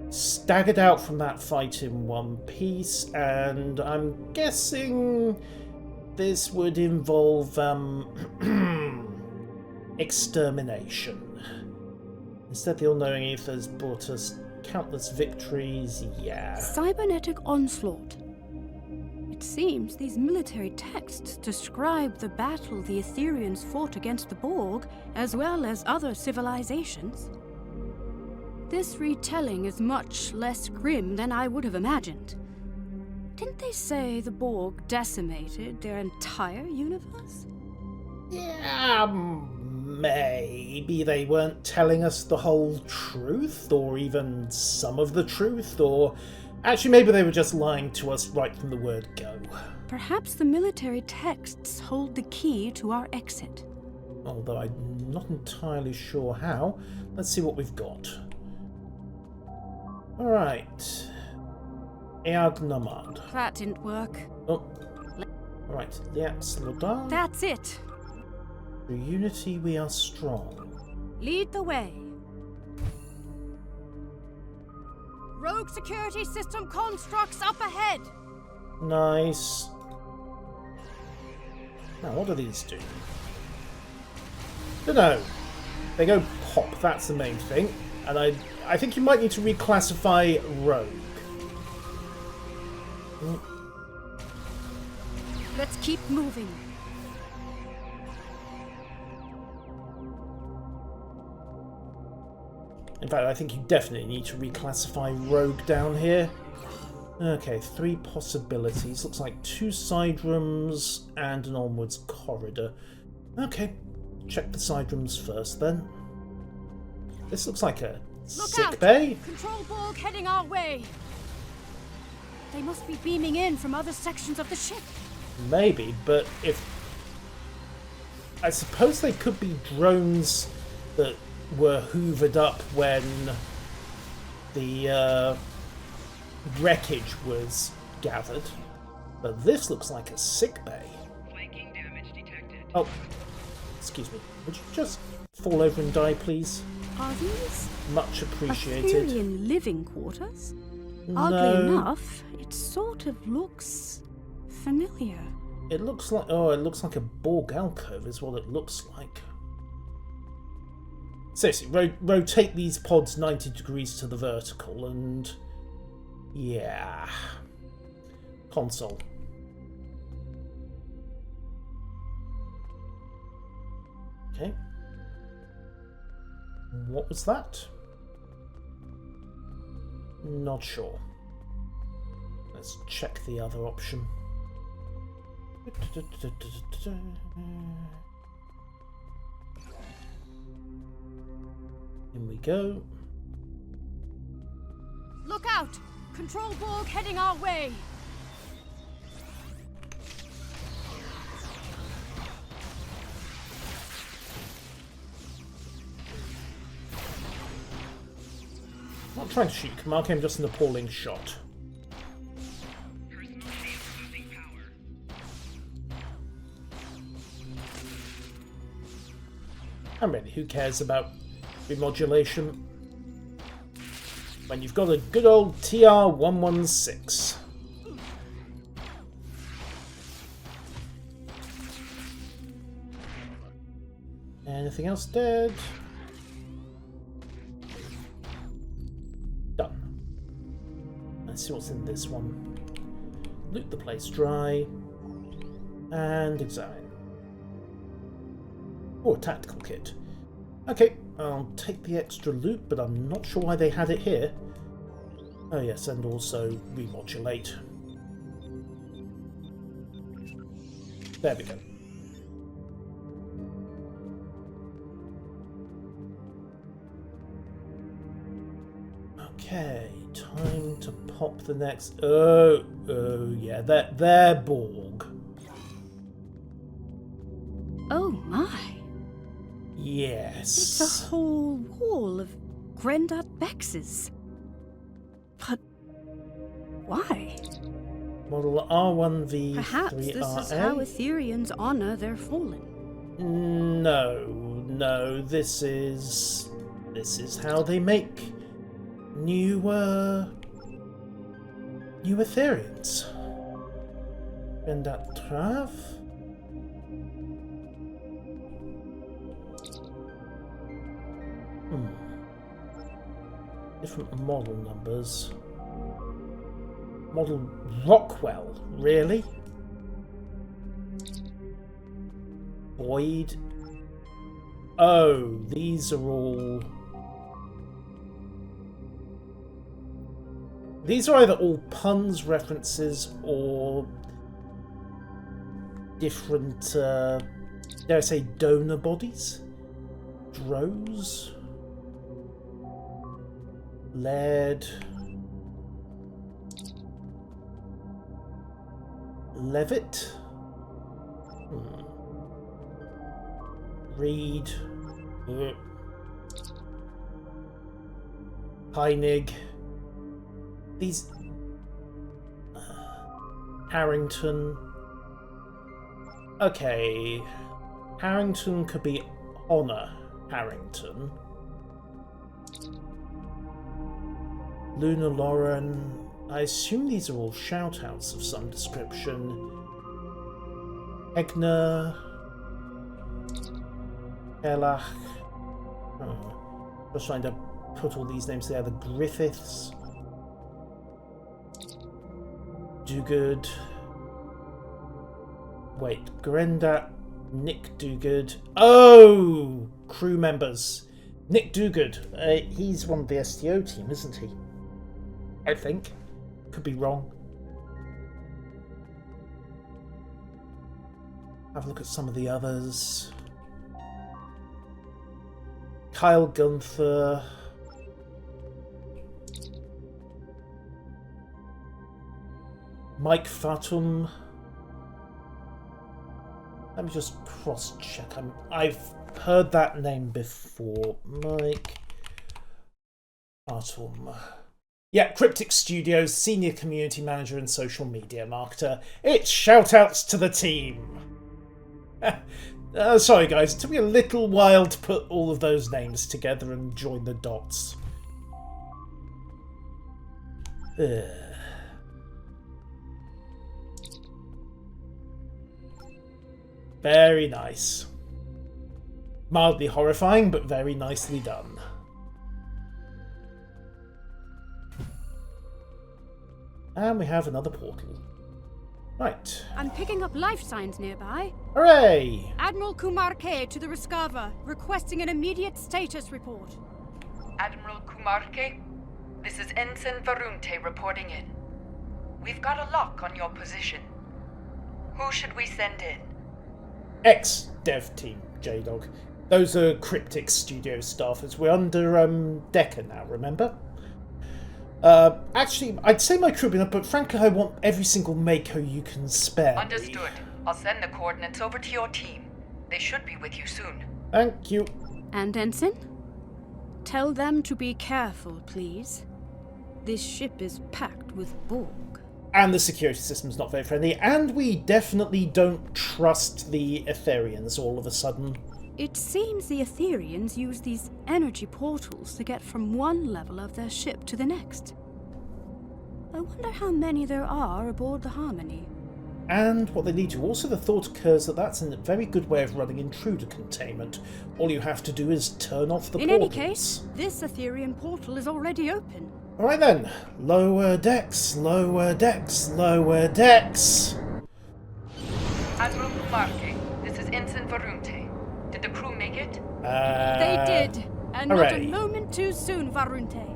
Staggered out from that fight in one piece, and I'm guessing this would involve extermination. Instead, the all-knowing Aether has brought us countless victories, yeah. Cybernetic onslaught. It seems these military texts describe the battle the Aetherians fought against the Borg, as well as other civilizations. This retelling is much less grim than I would have imagined. Didn't they say the Borg decimated their entire universe? Yeah, maybe they weren't telling us the whole truth, or even some of the truth, or actually maybe they were just lying to us right from the word go. Perhaps the military texts hold the key to our exit. Although I'm not entirely sure how. Let's see what we've got. Alright. Ead Namad. That didn't work. Oh. Alright, Liats Lodan. That's it. Through unity we are strong. Lead the way. Rogue security system constructs up ahead. Nice. Now, what do these do? Dunno. They go pop, that's the main thing. And I think you might need to reclassify rogue. Let's keep moving. In fact, I think you definitely need to reclassify rogue down here. Okay, 3 possibilities. Looks like 2 side rooms and an onwards corridor. Okay, check the side rooms first then. This looks like a sick bay. Control Borg heading our way. They must be beaming in from other sections of the ship. Maybe, but if... I suppose they could be drones that were hoovered up when the wreckage was gathered. But this looks like a sick bay. Flanking damage detected. Oh, excuse me. Would you just fall over and die, please? Are these Much appreciated. Atherian living quarters? No. Oddly enough, it sort of looks familiar. It looks like... Oh, it looks like a Borg alcove is what it looks like. Seriously, rotate these pods 90 degrees to the vertical and... Yeah. Console. Okay. What was that? Not sure. Let's check the other option. In we go. Look out! Control Borg heading our way! I'm not trying to shoot Kamarki, I'm just an appalling shot. And really, who cares about remodulation when you've got a good old TR-116? Anything else dead? Done. Let's see what's in this one. Loot the place dry and examine. Oh, a tactical kit. Okay, I'll take the extra loot, but I'm not sure why they had it here. Oh yes, and also remodulate. There we go. Okay, time to pop the next... Oh yeah, they're Borg. Oh my! Yes. It's a whole wall of Grendar Bexes. But why? Model R1V3RA. Perhaps this is how Aetherians honor their fallen. No, this is how they make new Aetherians. Grendar Trav. Different model numbers. Model Rockwell, really? Boyd. Oh, these are all... These are either all puns, references, or different dare I say, donor bodies? Drows? Lead? Levitt? Reed? Heinig? These... Harrington? Okay. Harrington could be Honor Harrington. Luna Lauren. I assume these are all shout-outs of some description. Egner. Elach. Oh. Just trying to put all these names together. Griffiths. Duguid. Wait, Grendat. Nick Duguid. Oh! Crew members. Nick Duguid. He's one of the STO team, isn't he? I think. Could be wrong. Have a look at some of the others. Kyle Gunther. Mike Fatum. Let me just cross-check. I've heard that name before. Mike Fatum. Yeah, Cryptic Studios, Senior Community Manager and Social Media Marketer. It's shout-outs to the team. Sorry guys, it took me a little while to put all of those names together and join the dots. Very nice. Mildly horrifying, but very nicely done. And we have another portal. Right. I'm picking up life signs nearby. Hooray! Admiral Kumar K to the Riskava, requesting an immediate status report. Admiral Kumar K, this is Ensign Varunte reporting in. We've got a lock on your position. Who should we send in? Ex-dev team, J-Dog. Those are Cryptic Studio staffers. We're under Decker now, remember? Actually, I'd say my crew, but frankly I want every single Mako you can spare. Understood. I'll send the coordinates over to your team. They should be with you soon. Thank you. And Ensign? Tell them to be careful, please. This ship is packed with Borg. And the security system's not very friendly, and we definitely don't trust the Etherians all of a sudden. It seems the Etherians use these energy portals to get from one level of their ship to the next. I wonder how many there are aboard the Harmony. And what they lead to. Also, the thought occurs that that's a very good way of running intruder containment. All you have to do is turn off the portals. In any case, this Etherian portal is already open. Alright then. Lower decks, lower decks, lower decks. Admiral Kumarke, this is Ensign Varunte. Did the crew make it? They did. And hooray. not a moment too soon, Varunte.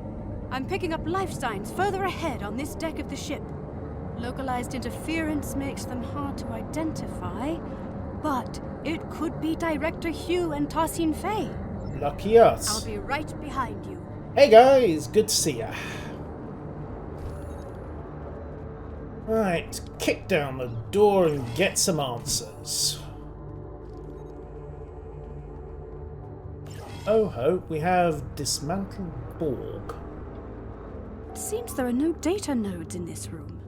I'm picking up life signs further ahead on this deck of the ship. Localized interference makes them hard to identify, but it could be Director Hugh and Tassin Fay. Lucky us. I'll be right behind you. Hey guys, good to see ya. Right, kick down the door and get some answers. Oh ho, we have dismantled Borg. It seems there are no data nodes in this room.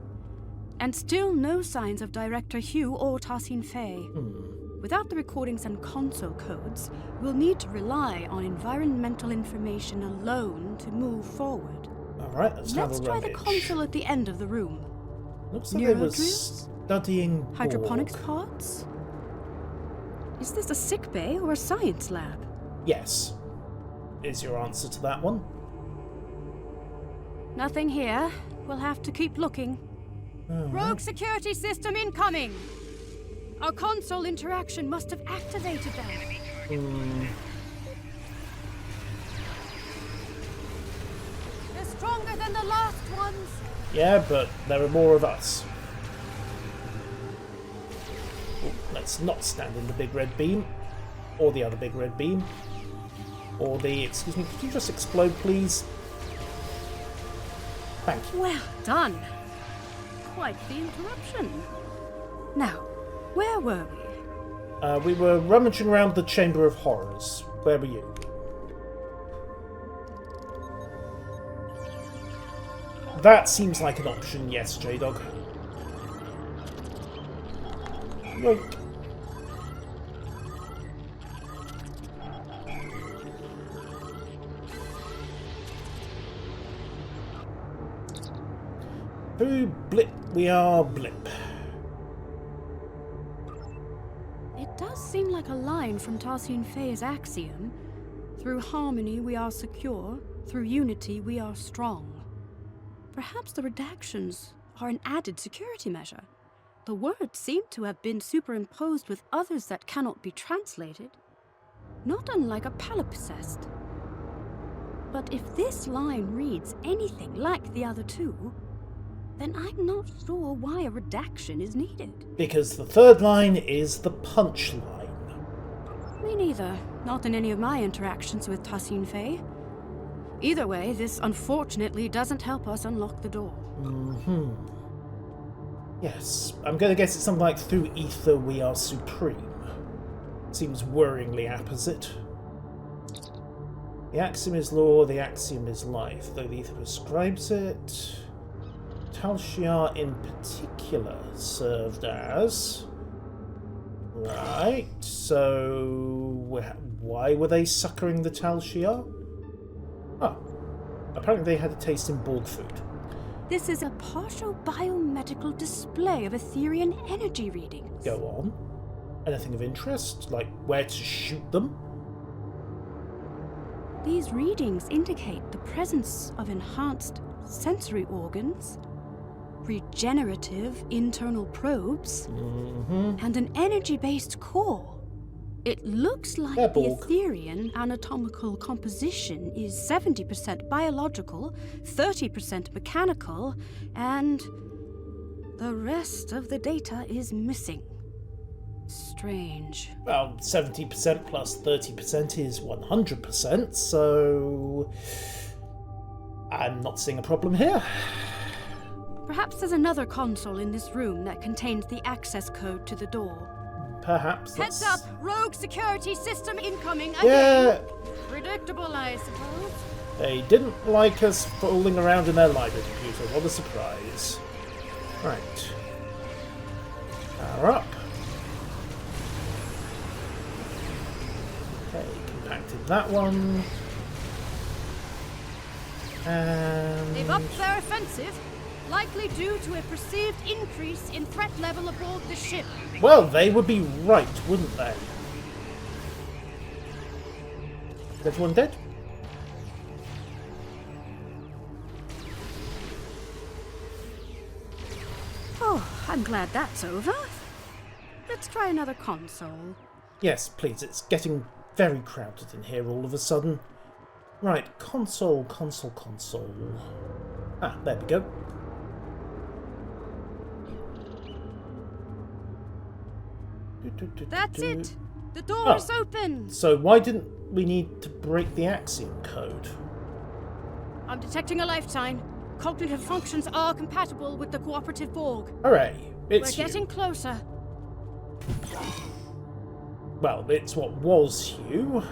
And still no signs of Director Hugh or Tassin Fay. Without the recordings and console codes, we'll need to rely on environmental information alone to move forward. Alright, let's have a try the rummage. console at the end of the room. Looks like they were Neurodrills? studying Borg. Hydroponics pods? Is this a sick bay or a science lab? Yes. Is your answer to that one? Nothing here. We'll have to keep looking. Rogue security system incoming! Our console interaction must have activated them. They're stronger than the last ones. Yeah, but there are more of us. Oh, no. let's not stand in the big red beam. Or the other big red beam. Or the... Excuse me, could you just explode, please? Thank you. Well done. Quite the interruption. Now, where were we? We were rummaging around the Chamber of Horrors. Where were you? That seems like an option, yes, J-Dog. Yoink. Through blip we are blip. It does seem like a line from Tarsian Fey's Axiom. Through harmony we are secure, through unity we are strong. Perhaps the redactions are an added security measure. The words seem to have been superimposed with others that cannot be translated. Not unlike a palimpsest. But if this line reads anything like the other two, then I'm not sure why a redaction is needed. Because the third line is the punch line. Me neither. Not in any of my interactions with Tarsian Fey. Either way, this unfortunately doesn't help us unlock the door. Yes, I'm going to guess it's something like through ether we are supreme. Seems worryingly apposite. The axiom is law, the axiom is life, though the ether prescribes it. Tal Shiar in particular served as... Right, so why were they succouring the Tal Shiar? Oh, apparently they had a taste in Borg food. This is a partial biomedical display of Etherian energy readings. Go on. Anything of interest, like where to shoot them? These readings indicate the presence of enhanced sensory organs, regenerative internal probes, and an energy-based core. It looks like the Etherian anatomical composition is 70% biological, 30% mechanical, and the rest of the data is missing. Strange. Well, 70% plus 30% is 100%, so I'm not seeing a problem here. Perhaps there's another console in this room that contains the access code to the door. Perhaps. Heads up! Rogue security system incoming again! Yeah! Predictable, I suppose. They didn't like us fooling around in their library computer. What a surprise. Right. Power up. Okay, compacted that one. And... They've upped their offensive, likely due to a perceived increase in threat level aboard the ship. Well, they would be right, wouldn't they? Is everyone dead? Oh, I'm glad that's over. Let's try another console. Yes, please. It's getting very crowded in here all of a sudden. Right, console. Ah, there we go. That's it! The door is open! So why didn't we need to break the Axiom code? I'm detecting a lifetime. Cognitive functions are compatible with the cooperative Borg. Hooray! We're getting closer. Well, it's what was Hugh.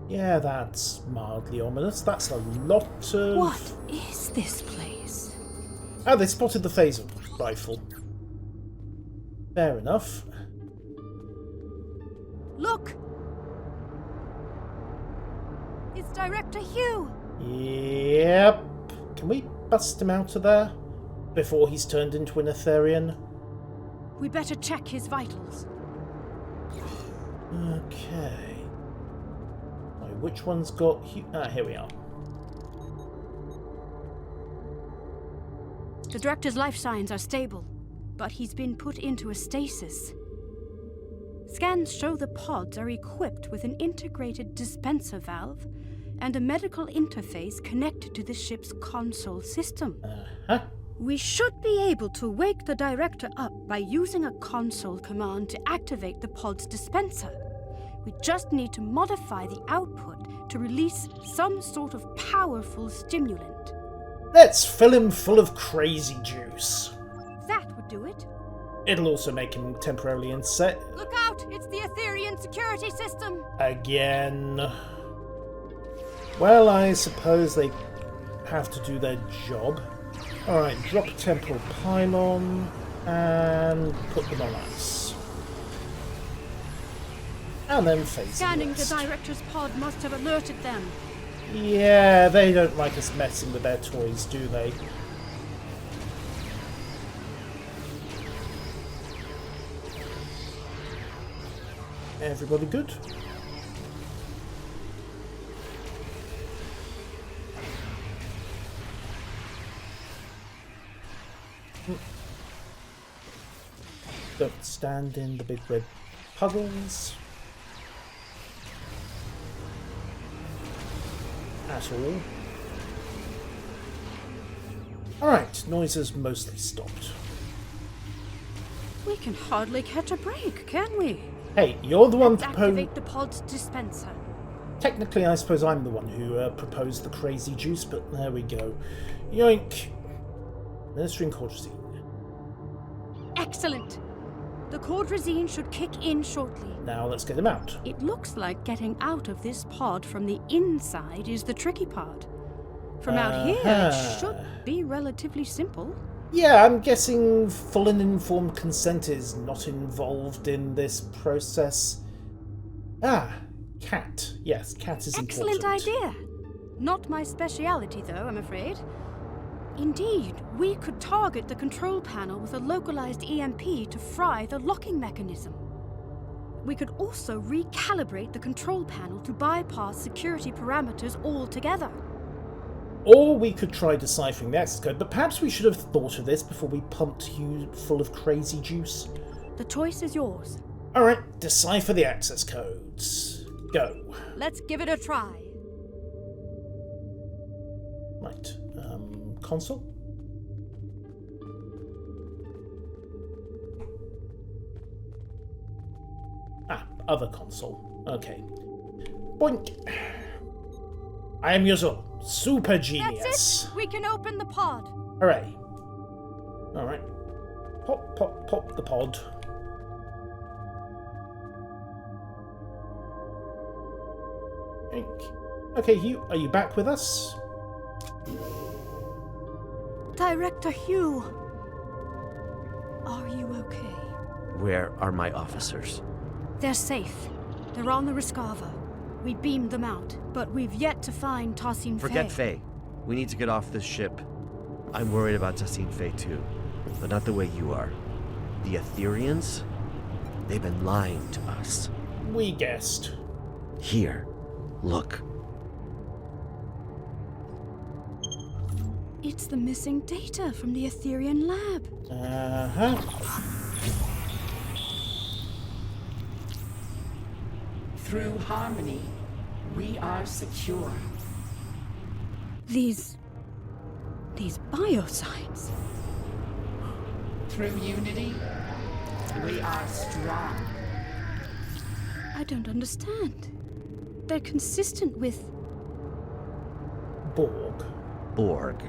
Yeah, that's mildly ominous. That's a lot of... What is this place? Oh, they spotted the phaser rifle. Fair enough. Look! It's Director Hugh! Yep. Can we bust him out of there before he's turned into an Etherian? We better check his vitals. Okay. Which one's got... Ah, here we are. The Director's life signs are stable, but he's been put into a stasis. Scans show the pods are equipped with an integrated dispenser valve and a medical interface connected to the ship's console system. Uh-huh. We should be able to wake the director up by using a console command to activate the pod's dispenser. We just need to modify the output to release some sort of powerful stimulant. Let's fill him full of crazy juice. That would do it. It'll also make him temporarily insane. Look out! It's the Ethereum security system! Again. Well, I suppose they have to do their job. Alright, drop a temporal pylon and put them on ice. And then phase Scanning the director's pod must have alerted them. Yeah, they don't like us messing with their toys, do they? Everybody good? Don't stand in the big red puddles at all. Alright, noises mostly stopped. We can hardly catch a break, can we? Hey, you're the one Let's activate the pod's dispenser. Technically, I suppose I'm the one who proposed the crazy juice, but there we go. Yoink. Administering Cortrazine. Excellent. The Cortrazine should kick in shortly. Now let's get him out. It looks like getting out of this pod from the inside is the tricky part. From out here, it should be relatively simple. Yeah, I'm guessing full and informed consent is not involved in this process. Ah, cat. Yes, cat is Excellent important. idea. Not my speciality, though, I'm afraid. Indeed, we could target the control panel with a localized EMP to fry the locking mechanism. We could also recalibrate the control panel to bypass security parameters altogether. Or we could try deciphering the access code, but perhaps we should have thought of this before we pumped you full of crazy juice. The choice is yours. Alright, decipher the access codes. Go. Let's give it a try. Right, console? Ah, other console. Okay. Boink! I am your super genius. That's it! We can open the pod. Hooray. Alright. Pop, pop, pop the pod. Okay, Hugh, are you back with us? Director Hugh. Are you okay? Where are my officers? They're safe. They're on the Rescava. We beamed them out, but we've yet to find Tassin Fey. Forget Fey. We need to get off this ship. I'm worried about Tassin Fey too, but not the way you are. The Ethereans? They've been lying to us. We guessed. Here, look. It's the missing data from the Etherean lab. Uh-huh. Through harmony, we are secure. These biosigns. Through unity, we are strong. I don't understand. They're consistent with... Borg. Borg.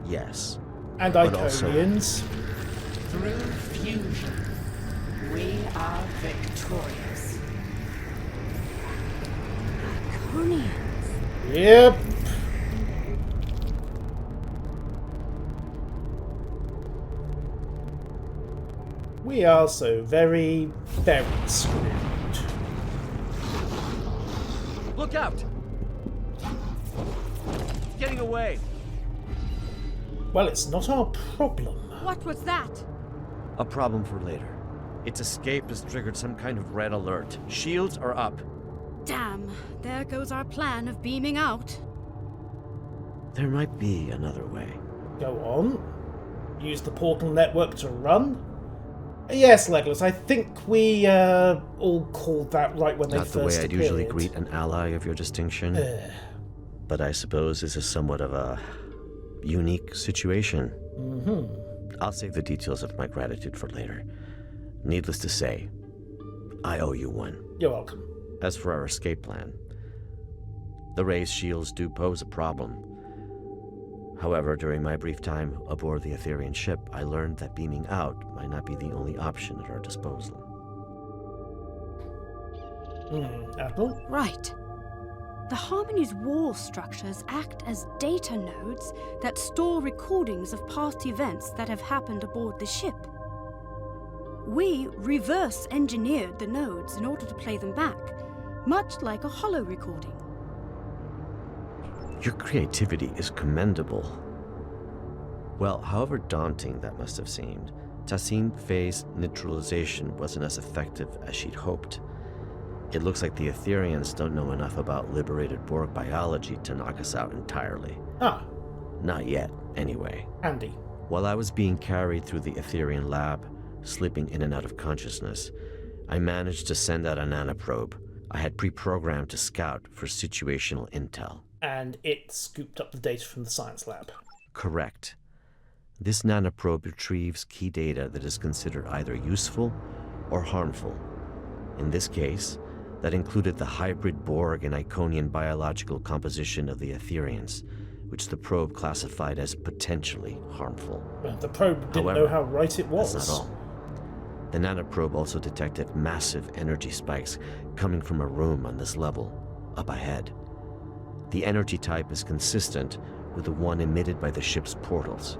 Yes. And But also- Iconians. Through fusion, we are victorious. Iconians. Yep. We are so very, very screwed. Look out! It's getting away! Well, it's not our problem. What was that? A problem for later. Its escape has triggered some kind of red alert. Shields are up. Damn, there goes our plan of beaming out. There might be another way. Go on. Use the portal network to run. Yes, Legolas, I think we all called that right when they Not first the way I'd usually appeared. greet an ally of your distinction. but I suppose this is somewhat of a unique situation. I'll save the details of my gratitude for later. Needless to say, I owe you one. You're welcome. As for our escape plan, the raised shields do pose a problem. However, during my brief time aboard the Aetherian ship, I learned that beaming out might not be the only option at our disposal. Admiral? Right. The Harmony's wall structures act as data nodes that store recordings of past events that have happened aboard the ship. We reverse engineered the nodes in order to play them back, much like a holo recording. Your creativity is commendable. Well, however daunting that must have seemed, Tassine Faye's neutralization wasn't as effective as she'd hoped. It looks like the Aetherians don't know enough about liberated Borg biology to knock us out entirely. Ah. Not yet, anyway. Handy. While I was being carried through the Aetherian lab, slipping in and out of consciousness, I managed to send out a nanoprobe I had pre-programmed to scout for situational intel. And it scooped up the data from the science lab. Correct. This nanoprobe retrieves key data that is considered either useful or harmful. In this case, that included the hybrid Borg and Iconian biological composition of the Aetherians, which the probe classified as potentially harmful. Well, the probe didn't know how right it was. That's not all. The nanoprobe also detected massive energy spikes coming from a room on this level, up ahead. The energy type is consistent with the one emitted by the ship's portals.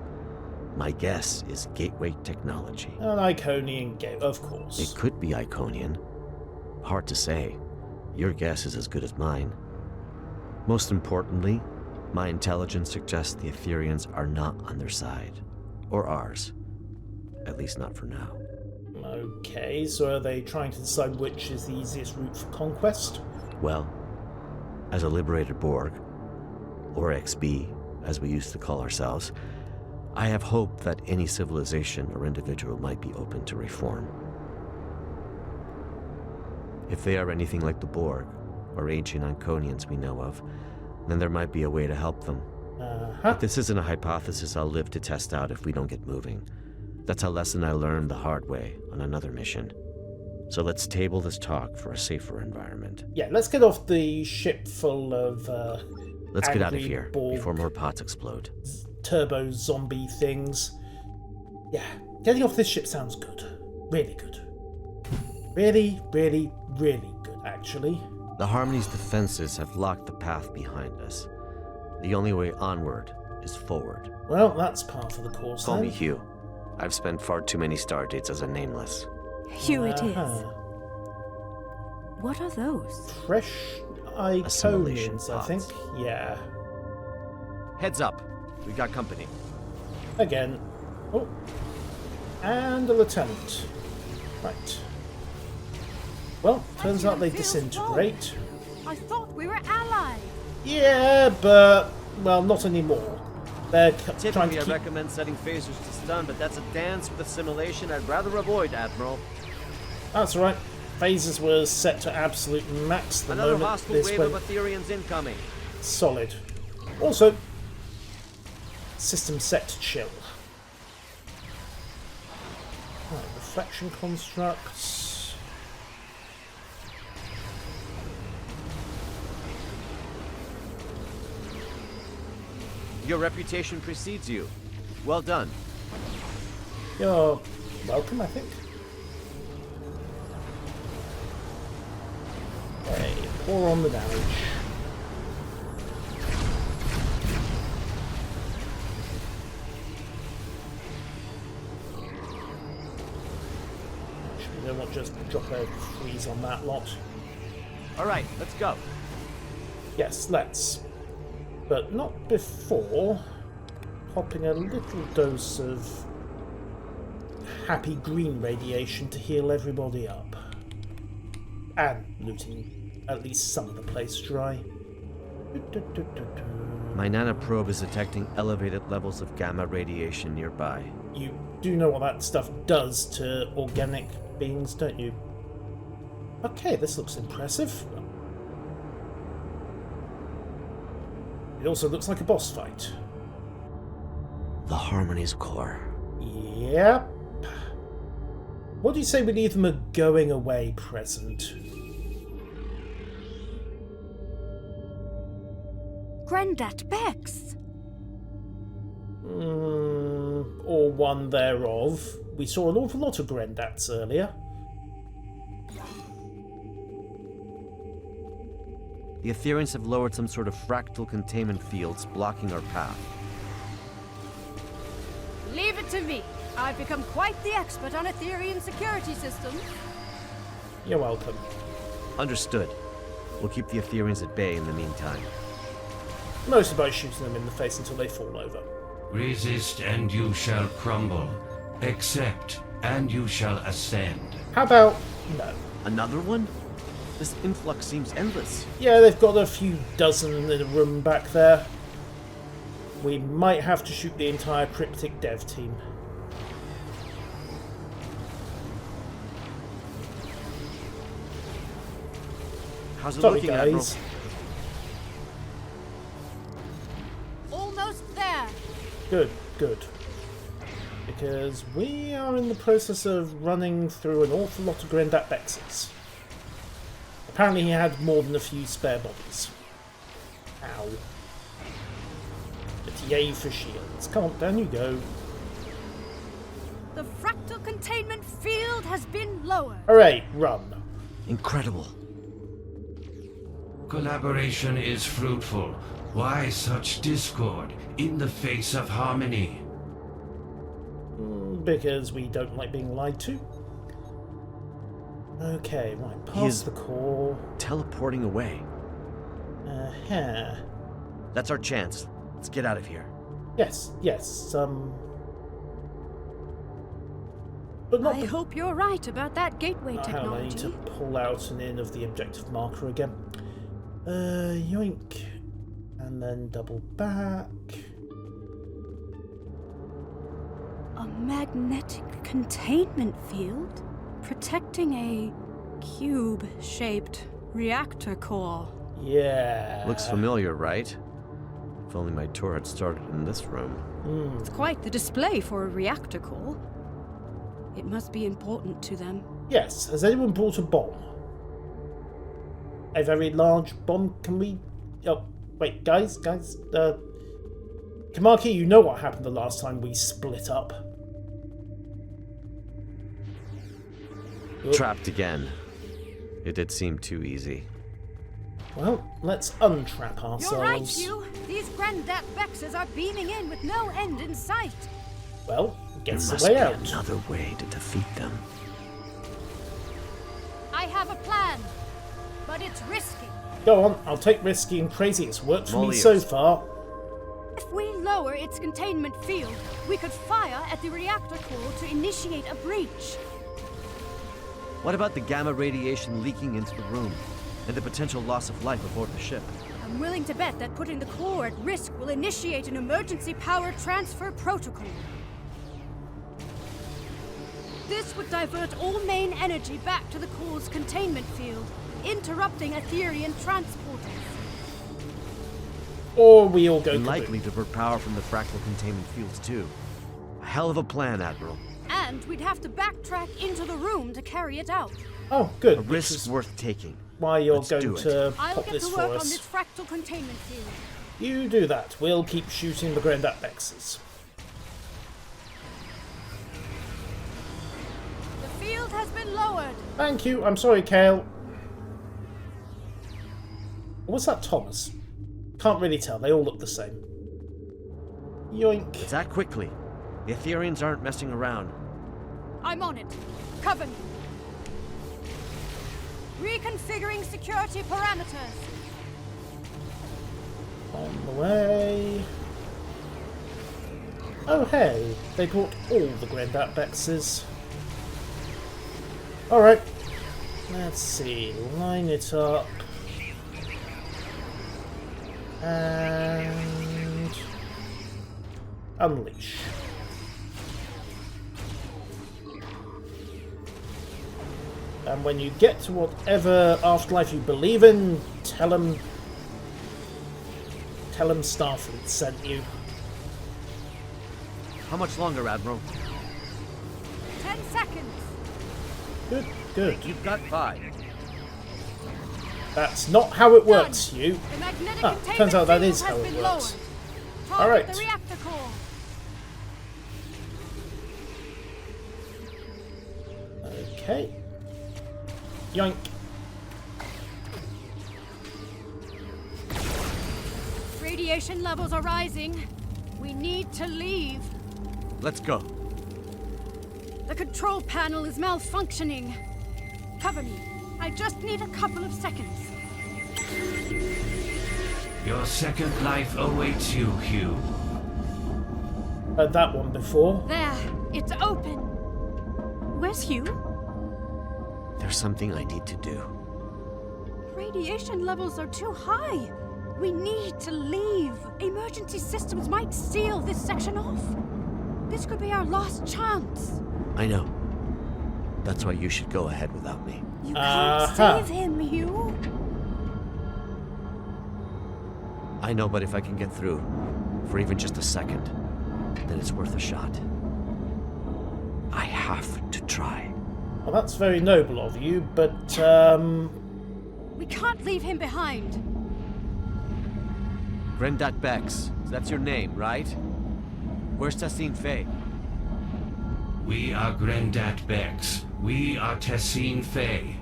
My guess is gateway technology. An Iconian gateway, of course. It could be Iconian. Hard to say. Your guess is as good as mine. Most importantly, my intelligence suggests the Aetherians are not on their side. Or ours. At least not for now. Okay, so are they trying to decide which is the easiest route for conquest? Well, as a liberated Borg, or XB, as we used to call ourselves, I have hope that any civilization or individual might be open to reform. If they are anything like the Borg, or ancient Iconians we know of, then there might be a way to help them. But this isn't a hypothesis I'll live to test out if we don't get moving. That's a lesson I learned the hard way on another mission. So let's table this talk for a safer environment. Yeah, let's get off the ship full of, let's get out of here Borg before more pots explode. Turbo zombie things. Yeah, getting off this ship sounds good. Really good. Really, really, really good, actually. The Harmony's defenses have locked the path behind us. The only way onward is forward. Well, that's par for the course. Call then. me Hugh. I've spent far too many stardates as a nameless. Hugh it is. What are those? Fresh Assimilation Iconians, I think. pods. Yeah. Heads up. We got company. Again. Oh. And a lieutenant. Right. Well, turns out they disintegrate. I thought we were allies. Yeah, but, well, not anymore. They're trying Typically, to I keep... recommend setting phasers to stun, but that's a dance with assimilation I'd rather avoid, Admiral. That's right. Phasers were set to absolute max the Another moment hostile this wave went of Aetherians incoming. solid. Also, system set to chill. Right, reflection constructs. Your reputation precedes you. Well done. You're welcome, I think. Okay, pour on the damage. Actually, they won't just drop a freeze on that lot. All right, let's go. Yes, let's. But not before popping a little dose of happy green radiation to heal everybody up. And looting at least some of the place dry. My nanoprobe is detecting elevated levels of gamma radiation nearby. You do know what that stuff does to organic beings, don't you? Okay, this looks impressive. It also looks like a boss fight. The Harmony's core. Yep. What do you say we leave them a going away present? Granddad Bex! Or one thereof. We saw an awful lot of Grandats earlier. The Aetherians have lowered some sort of fractal containment fields blocking our path. Leave it to me. I've become quite the expert on Aetherian security systems. You're welcome. Understood. We'll keep the Aetherians at bay in the meantime. Mostly by shooting them in the face until they fall over. Resist and you shall crumble. Accept and you shall ascend. How about no? Another one? This influx seems endless. Yeah, they've got a few dozen in a room back there. We might have to shoot the entire cryptic dev team. How's it Sorry, looking, guys. Admiral? Almost there. Good, good. Because we are in the process of running through an awful lot of Grandat Bexes. Apparently he had more than a few spare bodies. Ow. But yay for shields. Come on, down you go. The fractal containment field has been lowered. Hooray, run. Incredible. Collaboration is fruitful. Why such discord in the face of harmony? Because we don't like being lied to. Okay, right, past the core. Teleporting away. Uh-huh. That's our chance. Let's get out of here. Yes, but not I hope you're right about that gateway hang on, I need technology. to pull out and in of the objective marker again. Yoink. And then double back. A magnetic containment field protecting a cube-shaped reactor core. Yeah. Looks familiar, right? If only my tour had started in this room. It's quite the display for a reactor core. It must be important to them. Yes. Has anyone brought a bomb? A very large bomb? Can we... Oh, wait, guys. Kamaki, you know what happened the last time we split up. Trapped again. It did seem too easy. Well, let's untrap ourselves. You're right, Hugh. These Grandat Bexes are beaming in with no end in sight. Well, There guess must the way be out. another way to defeat them. I have a plan, but it's risky. Go on, I'll take risky and crazy. It's worked for me Molly so is. far. If we lower its containment field, we could fire at the reactor core to initiate a breach. What about the gamma radiation leaking into the room, and the potential loss of life aboard the ship? I'm willing to bet that putting the core at risk will initiate an emergency power transfer protocol. This would divert all main energy back to the core's containment field, interrupting Aetherian transporters. Or we all go And kaboom. likely divert power from the fractal containment fields too. A hell of a plan, Admiral. And we'd have to backtrack into the room to carry it out. Oh, good. A which risk is worth taking. why you're Let's going do it. to I'll pop get this to for work on us. this fractal containment field. You do that. We'll keep shooting the Grandat Bexes. The field has been lowered. Thank you. I'm sorry, Kale. What's that, Thomas? Can't really tell. They all look the same. Yoink. Let's act quickly. The Aetherians aren't messing around. I'm on it. Cover me. Reconfiguring security parameters. On the way. Oh, hey. They brought all the Grandat Bexes. Alright. Let's see. Line it up. And unleash. And when you get to whatever afterlife you believe in, tell them Tell him Starfleet sent you. How much longer, Admiral? 10 seconds. Good, good. You've got 5. That's not how it works, you. The magnetic Ah, containment turns out that field is how has it been works. lowered. All right. Target the reactor core. Okay. Yoink. Radiation levels are rising. We need to leave. Let's go. The control panel is malfunctioning. Cover me. I just need a couple of seconds. Your second life awaits you, Hugh. Heard that one before. There, it's open. Where's Hugh? There's something I need to do. Radiation levels are too high. We need to leave. Emergency systems might seal this section off. This could be our last chance. I know. That's why you should go ahead without me. You can't save him, Hugh. I know, but if I can get through, for even just a second, then it's worth a shot. I have to try. Well, that's very noble of you, but, We can't leave him behind. Grendat Bex, that's your name, right? Where's Tessine Faye? We are Grendat Bex. We are Tessine Faye.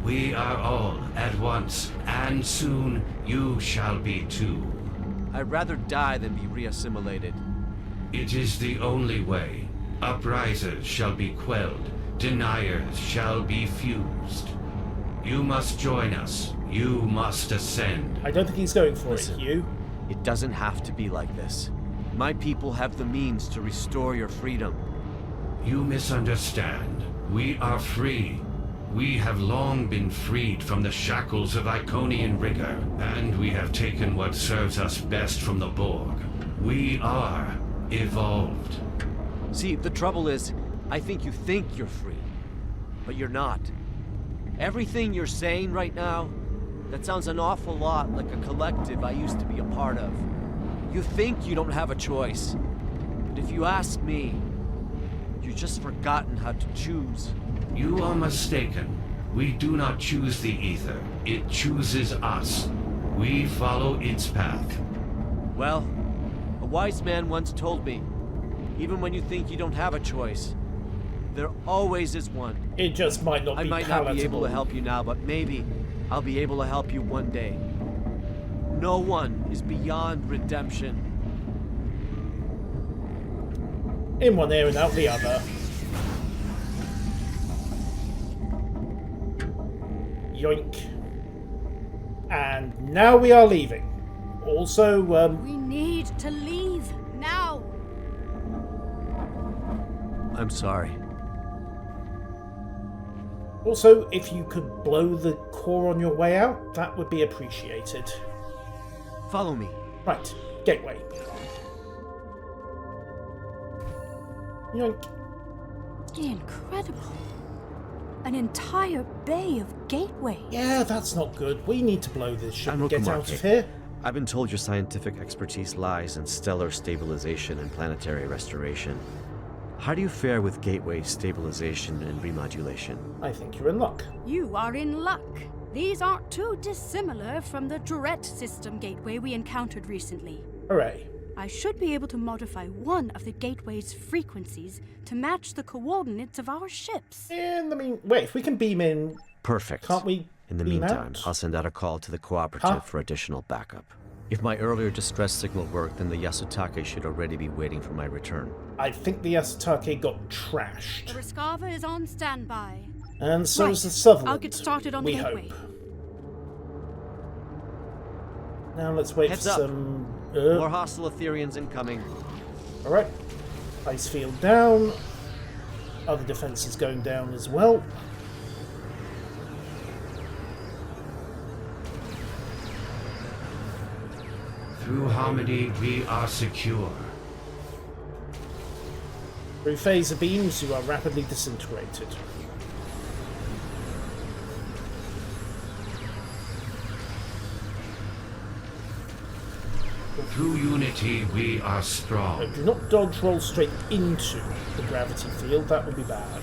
We are all at once, and soon you shall be too. I'd rather die than be reassimilated. It is the only way. Uprisers shall be quelled. Deniers shall be fused. You must join us. You must ascend. I don't think he's going for Listen. it, Hugh. It doesn't have to be like this. My people have the means to restore your freedom. You misunderstand. We are free. We have long been freed from the shackles of Iconian rigor, and we have taken what serves us best from the Borg. We are evolved. See, the trouble is, I think you think you're free, but you're not. Everything you're saying right now, that sounds an awful lot like a collective I used to be a part of. You think you don't have a choice, but if you ask me, you've just forgotten how to choose. You are mistaken. We do not choose the ether. It chooses us. We follow its path. Well, a wise man once told me, even when you think you don't have a choice, there always is one. It just might not be I might palatable. not be able to help you now, but maybe I'll be able to help you one day. No one is beyond redemption. In one ear and out the other. Yoink. And now we are leaving. Also, We need to leave now. I'm sorry. Also, if you could blow the core on your way out, that would be appreciated. Follow me. Right, gateway. Yoink. Incredible. An entire bay of gateway. Yeah, that's not good. We need to blow this ship and Admiral get out Kamarke, of here. I've been told your scientific expertise lies in stellar stabilization and planetary restoration. How do you fare with gateway stabilization and remodulation? I think you're in luck. You are in luck. These aren't too dissimilar from the Duret system gateway we encountered recently. Hooray. I should be able to modify one of the gateway's frequencies to match the coordinates of our ships. In the wait, if we can beam in, Perfect. can't we In the beam meantime, out? I'll send out a call to the cooperative Huh? for additional backup. If my earlier distress signal worked, then the Yasutake should already be waiting for my return. I think the Yasutake got trashed. The Rescava is on standby. And so Right, is the Sutherland. I'll get started on the we gateway. hope. Now let's wait Heads for up. some... More hostile Etherians incoming. Alright. Ice field down. Other defenses going down as well. Through harmony, we are secure. Through phaser beams, you are rapidly disintegrated. Through unity, we are strong. No, do not dodge roll straight into the gravity field. That would be bad.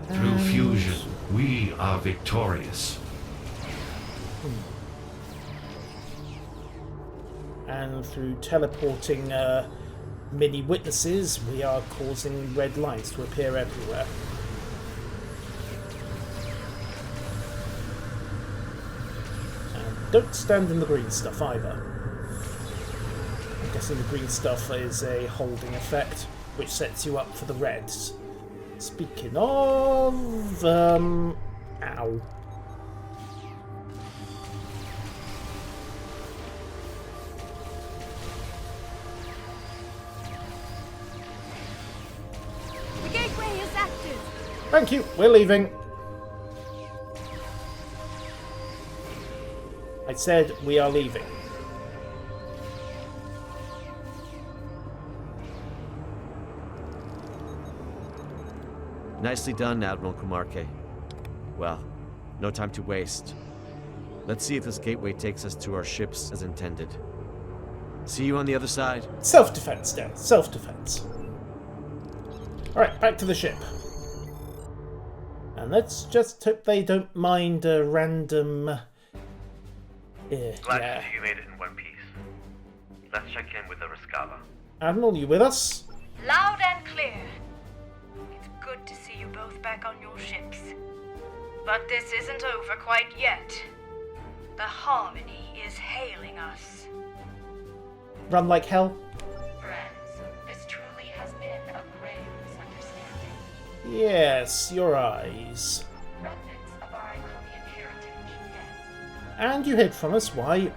Through fusion, we are victorious. And through teleporting mini witnesses, we are causing red lights to appear everywhere. And don't stand in the green stuff either. I'm guessing the green stuff is a holding effect, which sets you up for the reds. Speaking of... ow. The gateway is active. Thank you, we're leaving. I said we are leaving. Nicely done, Admiral Kumarke. Well, no time to waste. Let's see if this gateway takes us to our ships as intended. See you on the other side. Self-defense, Dan. Self-defense. Alright, back to the ship. And let's just hope they don't mind a random... Glad to see you made it in one piece. Let's check in with the Rescala. Admiral, you with us? Loud and clear. It's good to see you both back on your ships. But this isn't over quite yet. The Harmony is hailing us. Run like hell? Friends, this truly has been a grave misunderstanding. Yes, your eyes. Remnants of our Iconian heritage, yes. And you hid from us, why?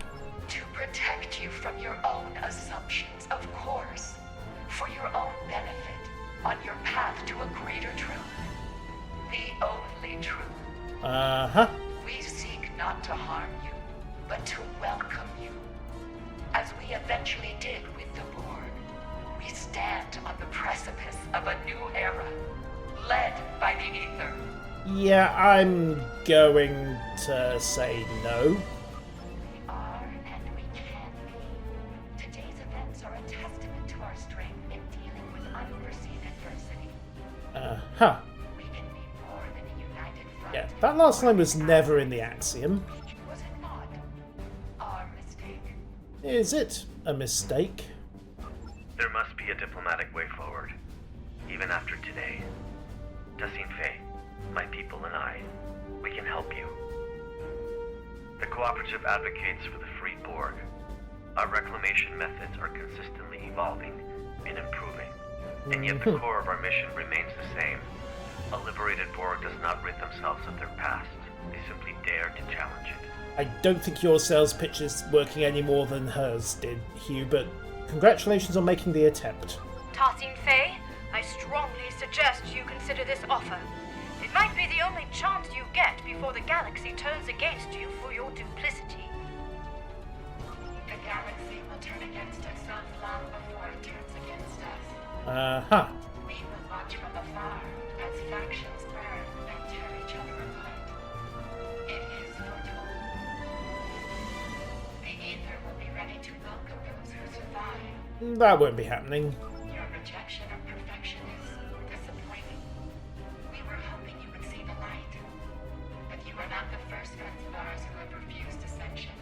To protect you from your own assumptions, of course. For your own benefit, on your path to a greater truth. The only truth. Uh-huh. We seek not to harm you, but to welcome you. As we eventually did with the Borg, we stand on the precipice of a new era, led by the Ether. Yeah, I'm going to say no. We are and we can be. Today's events are a testament to our strength in dealing with unforeseen adversity. Uh-huh. We can be more than a united front. Yeah, that last line was never in the Axiom. Was it not? Our mistake. Is it a mistake? There must be a diplomatic way forward, even after today. Tassine Faye, my people and I, we can help you. The Cooperative advocates for the free Borg. Our reclamation methods are consistently evolving and improving, and yet the core of our mission remains the same. A liberated Borg does not rid themselves of their past. They simply dare to challenge it. I don't think your sales pitch is working any more than hers did, Hugh, but congratulations on making the attempt. Tassine Faye, I strongly suggest you consider this offer. It might be the only chance you get before the galaxy turns against you for your duplicity. The galaxy will turn against itself long before it turns against us. Uh-huh. We will watch from afar as factions burn and tear each other apart. It is foretold. The Ether will be ready to welcome those who survive. That won't be happening. Your rejection of perfection is disappointing. We were hoping you would see the light. But you are not the first friends of ours who have refused ascension.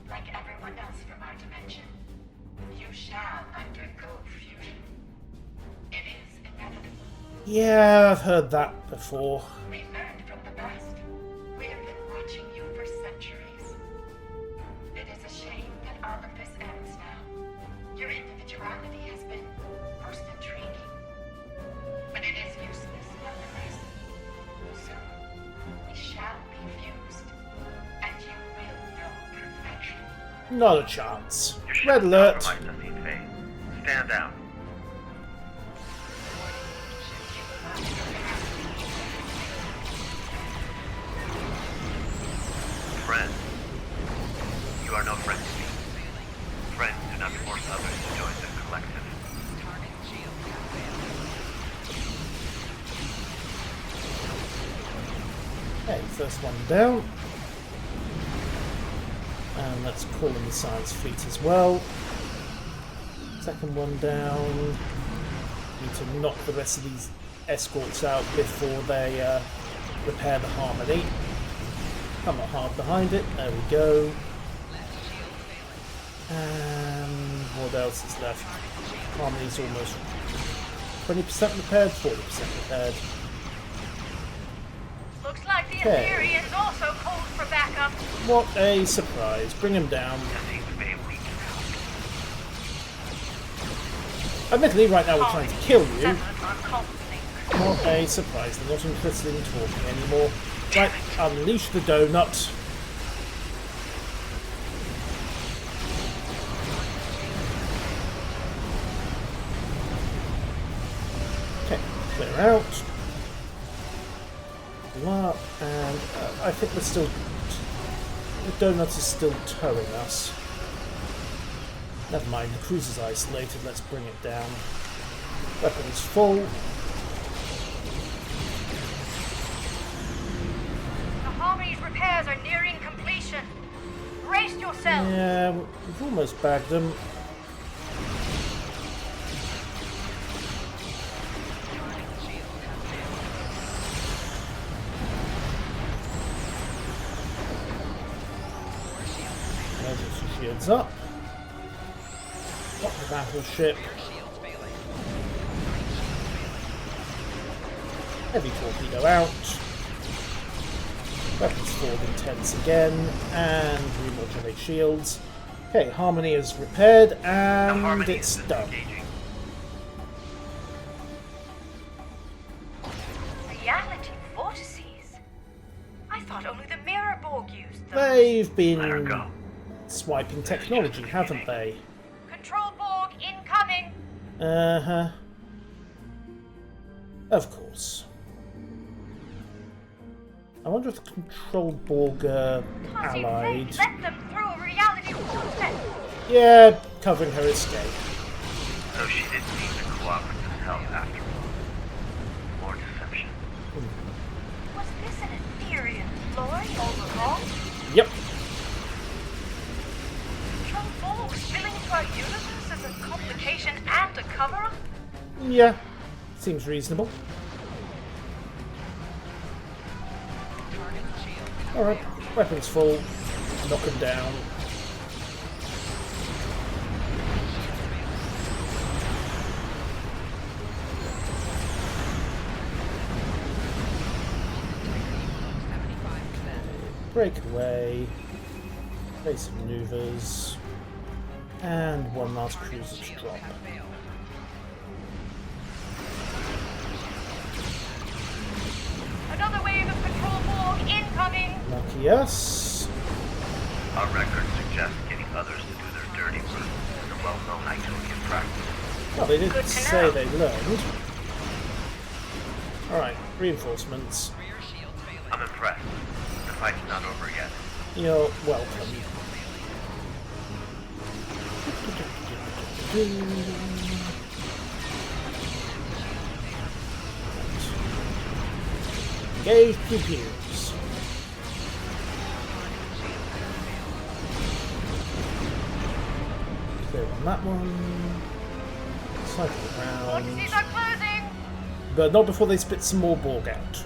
Like everyone else from our dimension, you shall undergo fusion. It is inevitable. Yeah, I've heard that before. We learned from the best. We have been watching you for centuries. It is a shame that all of this ends now. Your individuality has been most intriguing. But it is useless nonetheless. Soon, we shall be fused. And you will know perfection. Not a chance. Your ship Red is alert. compromised, Tassine Faye. Stand down. Friends, you are no friends to me. Friends do not force others to join the collective. Okay, first one down. And let's call in the science fleet as well. Second one down. Need to knock the rest of these escorts out before they repair the Harmony. Come up hard behind it. There we go. And what else is left? Harmony's almost 20% repaired, 40% repaired. Looks like the Assyrians also called for backup. What a surprise. Bring him down. Admittedly, right now we're trying to kill you. What a surprise. They're not interested in talking anymore. Right, unleash the donut. Okay, clear out. Up, and I think we're still... The donut is still towing us. Never mind, the cruise is isolated, let's bring it down. Weapons full. The Harmony's repairs are nearing completion. Brace yourself! Yeah, we've almost bagged them. Shields up. Got the battleship. Heavy torpedo out. Weapons forward intense again. And remodulate shields. Okay, Harmony is repaired and it's done. Reality vortices? I thought only the Mirror Borg used them. They've been swiping technology, haven't they? Control Borg incoming! Uh-huh. Of course. I wonder if the Control Borg allied... Let them through a reality vortex! Yeah, covering her escape. So she didn't need the cooperative help after all. More deception. Was this an Etherean ploy all along? Yep. Spilling into our universe as a complication and a cover-up? Yeah, seems reasonable. Alright, weapons full. Knock him down. Break away. Base maneuvers. And one last cruiser's drop. Another wave of Control Borg incoming! Lucky us. Our records suggest getting others to do their dirty work is a well-known Iconian practice. Well, they didn't say they learned. Alright, reinforcements. I'm impressed. The fight's not over yet. You're welcome. Engage pew-pews. Clear on that one. Cycle around. Vortices are closing! But not before they spit some more Borg out.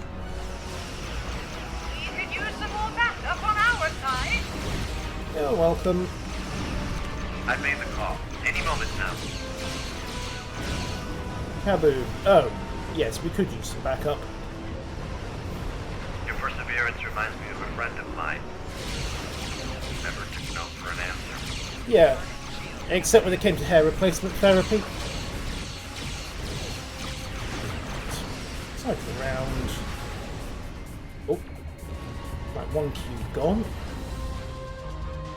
We could use some more backup on our side. You're welcome. I've made the call. Any moment now. Kaboom. Oh, yes, we could use some backup. Your perseverance reminds me of a friend of mine. Never took no for an answer. Yeah, except when it came to hair replacement therapy. Cycle around. Oh, right, one cube gone.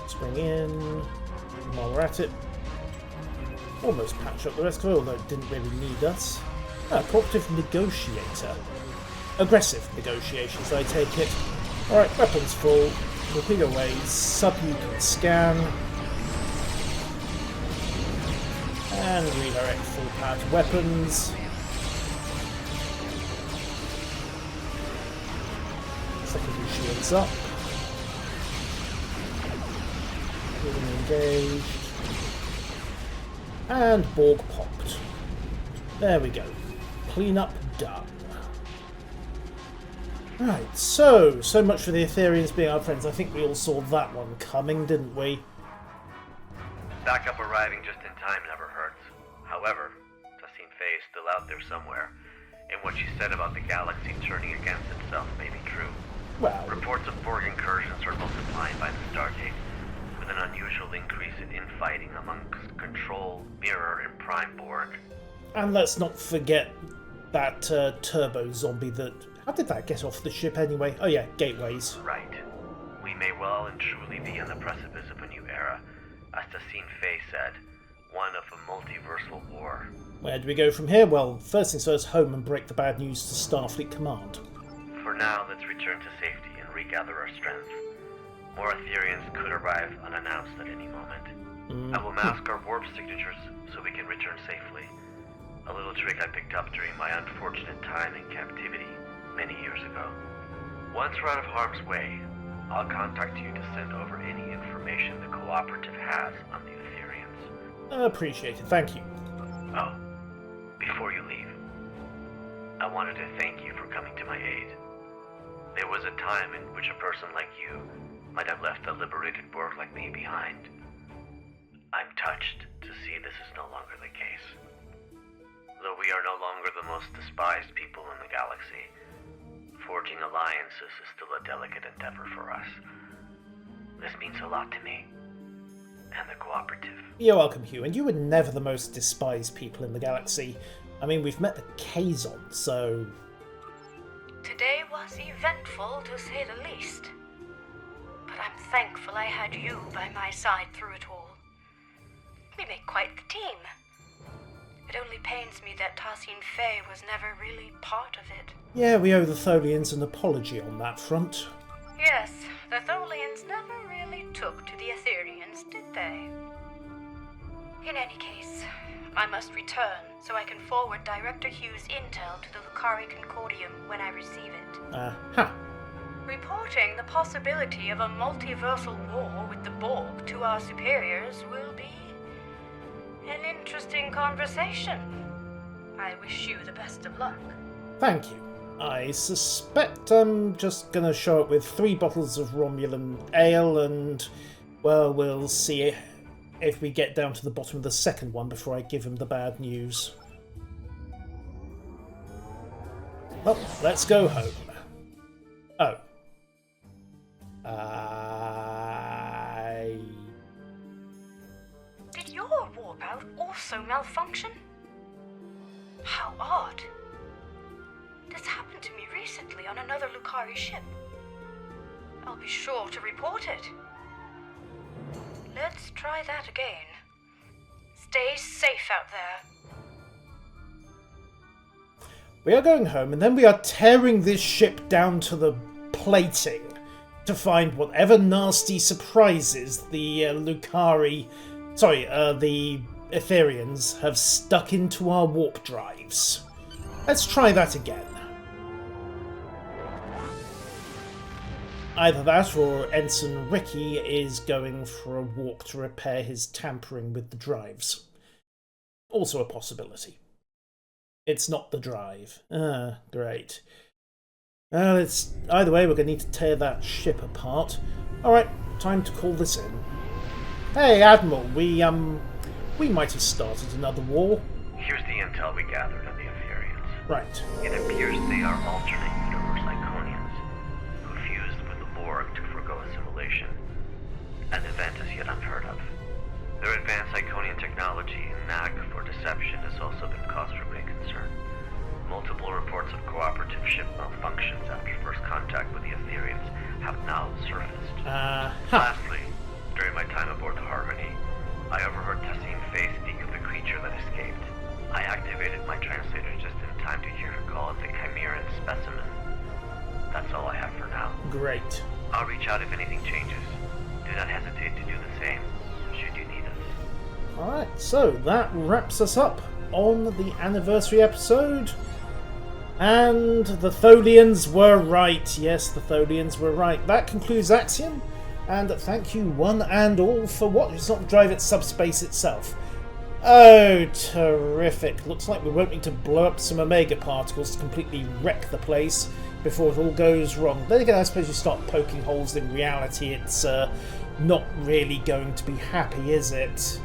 Spring in. While we're at it. Almost patch up the rest of it, although it didn't really need us. Ah, cooperative negotiator. Aggressive negotiations, I take it. Alright, weapons full. Torpedo away. Sub you can scan. And redirect full power to weapons. secondary shields up. Engaged. And Borg popped. There we go. Cleanup done. Right, so much for the Ethereans being our friends. I think we all saw that one coming, didn't we? Backup arriving just in time never hurts. However, Tassine Faye is still out there somewhere, and what she said about the galaxy turning against itself may be true. Well, reports of Borg incursions are multiplying by the Stargate, with an unusual increase in infighting among Control, Mirror, and Prime Borg. And let's not forget that turbo zombie that... How did that get off the ship anyway? Oh yeah, gateways. Right. We may well and truly be on the precipice of a new era. As Tassine Faye said, one of a multiversal war. Where do we go from here? Well, first things first, home and break the bad news to Starfleet Command. For now, let's return to safety and regather our strength. More Ethereans could arrive unannounced at any moment. I will mask our warp signatures so we can return safely. A little trick I picked up during my unfortunate time in captivity many years ago. Once we're out of harm's way, I'll contact you to send over any information the Cooperative has on the Ethereans. Appreciate it, thank you. Oh, before you leave, I wanted to thank you for coming to my aid. There was a time in which a person like you might have left a liberated Borg like me behind. I'm touched to see this is no longer the case. Though we are no longer the most despised people in the galaxy, forging alliances is still a delicate endeavor for us. This means a lot to me, and the Cooperative. You're welcome, Hugh, and you were never the most despised people in the galaxy. I mean, we've met the Kazon, so... Today was eventful, to say the least. But I'm thankful I had you by my side through it all. We make quite the team. It only pains me that Tassine Faye was never really part of it. Yeah, we owe the Tholians an apology on that front. Yes, the Tholians never really took to the Ethereans, did they? In any case, I must return so I can forward Director Hugh's intel to the Lucari Concordium when I receive it. Reporting the possibility of a multiversal war with the Borg to our superiors will be an interesting conversation. I wish you the best of luck. Thank you. I suspect I'm just gonna show up with 3 bottles of Romulan ale and, well, we'll see if we get down to the bottom of the second one before I give him the bad news. Well, let's go home. Oh. Did your warp out also malfunction? How odd. This happened to me recently on another Lucari ship. I'll be sure to report it. Let's try that again. Stay safe out there. We are going home, and then we are tearing this ship down to the plating to find whatever nasty surprises the the Ethereans have stuck into our warp drives. Let's try that again. Either that or Ensign Ricky is going for a walk to repair his tampering with the drives. Also a possibility. It's not the drive. Great. It's either way, we're going to need to tear that ship apart. Alright, time to call this in. Hey, Admiral, we might have started another war. Here's the intel we gathered on the Ethereans. Right. It appears they are alternate universe Iconians, who fused with the Borg to forgo assimilation. An event as yet unheard of. Their advanced Iconian technology and knack for deception has also been cause for great concern. Multiple reports of cooperative ship malfunctions after first contact with the Ethereans have now surfaced. Lastly, during my time aboard the Harmony, I overheard Tassine Faye speak of the creature that escaped. I activated my translator just in time to hear her call it the Chimeran specimen. That's all I have for now. Great. I'll reach out if anything changes. Do not hesitate to do the same, should you need us. Alright, so that wraps us up on the anniversary episode. And the Tholians were right. Yes, the Tholians were right. That concludes Axiom. And thank you one and all for watching. It's not Drive It Subspace itself. Oh, terrific. Looks like we won't need to blow up some Omega particles to completely wreck the place before it all goes wrong. Then again, I suppose you start poking holes in reality. It's not really going to be happy, is it?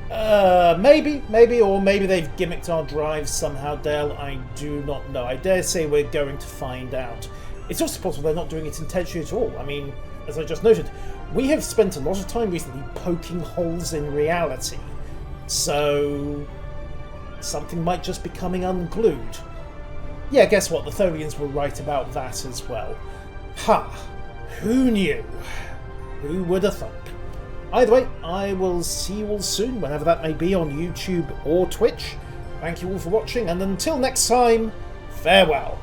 Maybe, or maybe they've gimmicked our drives somehow, Dale. I do not know. I dare say we're going to find out. It's also possible they're not doing it intentionally at all. I mean, as I just noted, we have spent a lot of time recently poking holes in reality. So something might just be coming unglued. Yeah, guess what? The Tholians were right about that as well. Ha! Who knew? Who would have thunk? Either way, I will see you all soon, whenever that may be, on YouTube or Twitch. Thank you all for watching, and until next time, farewell.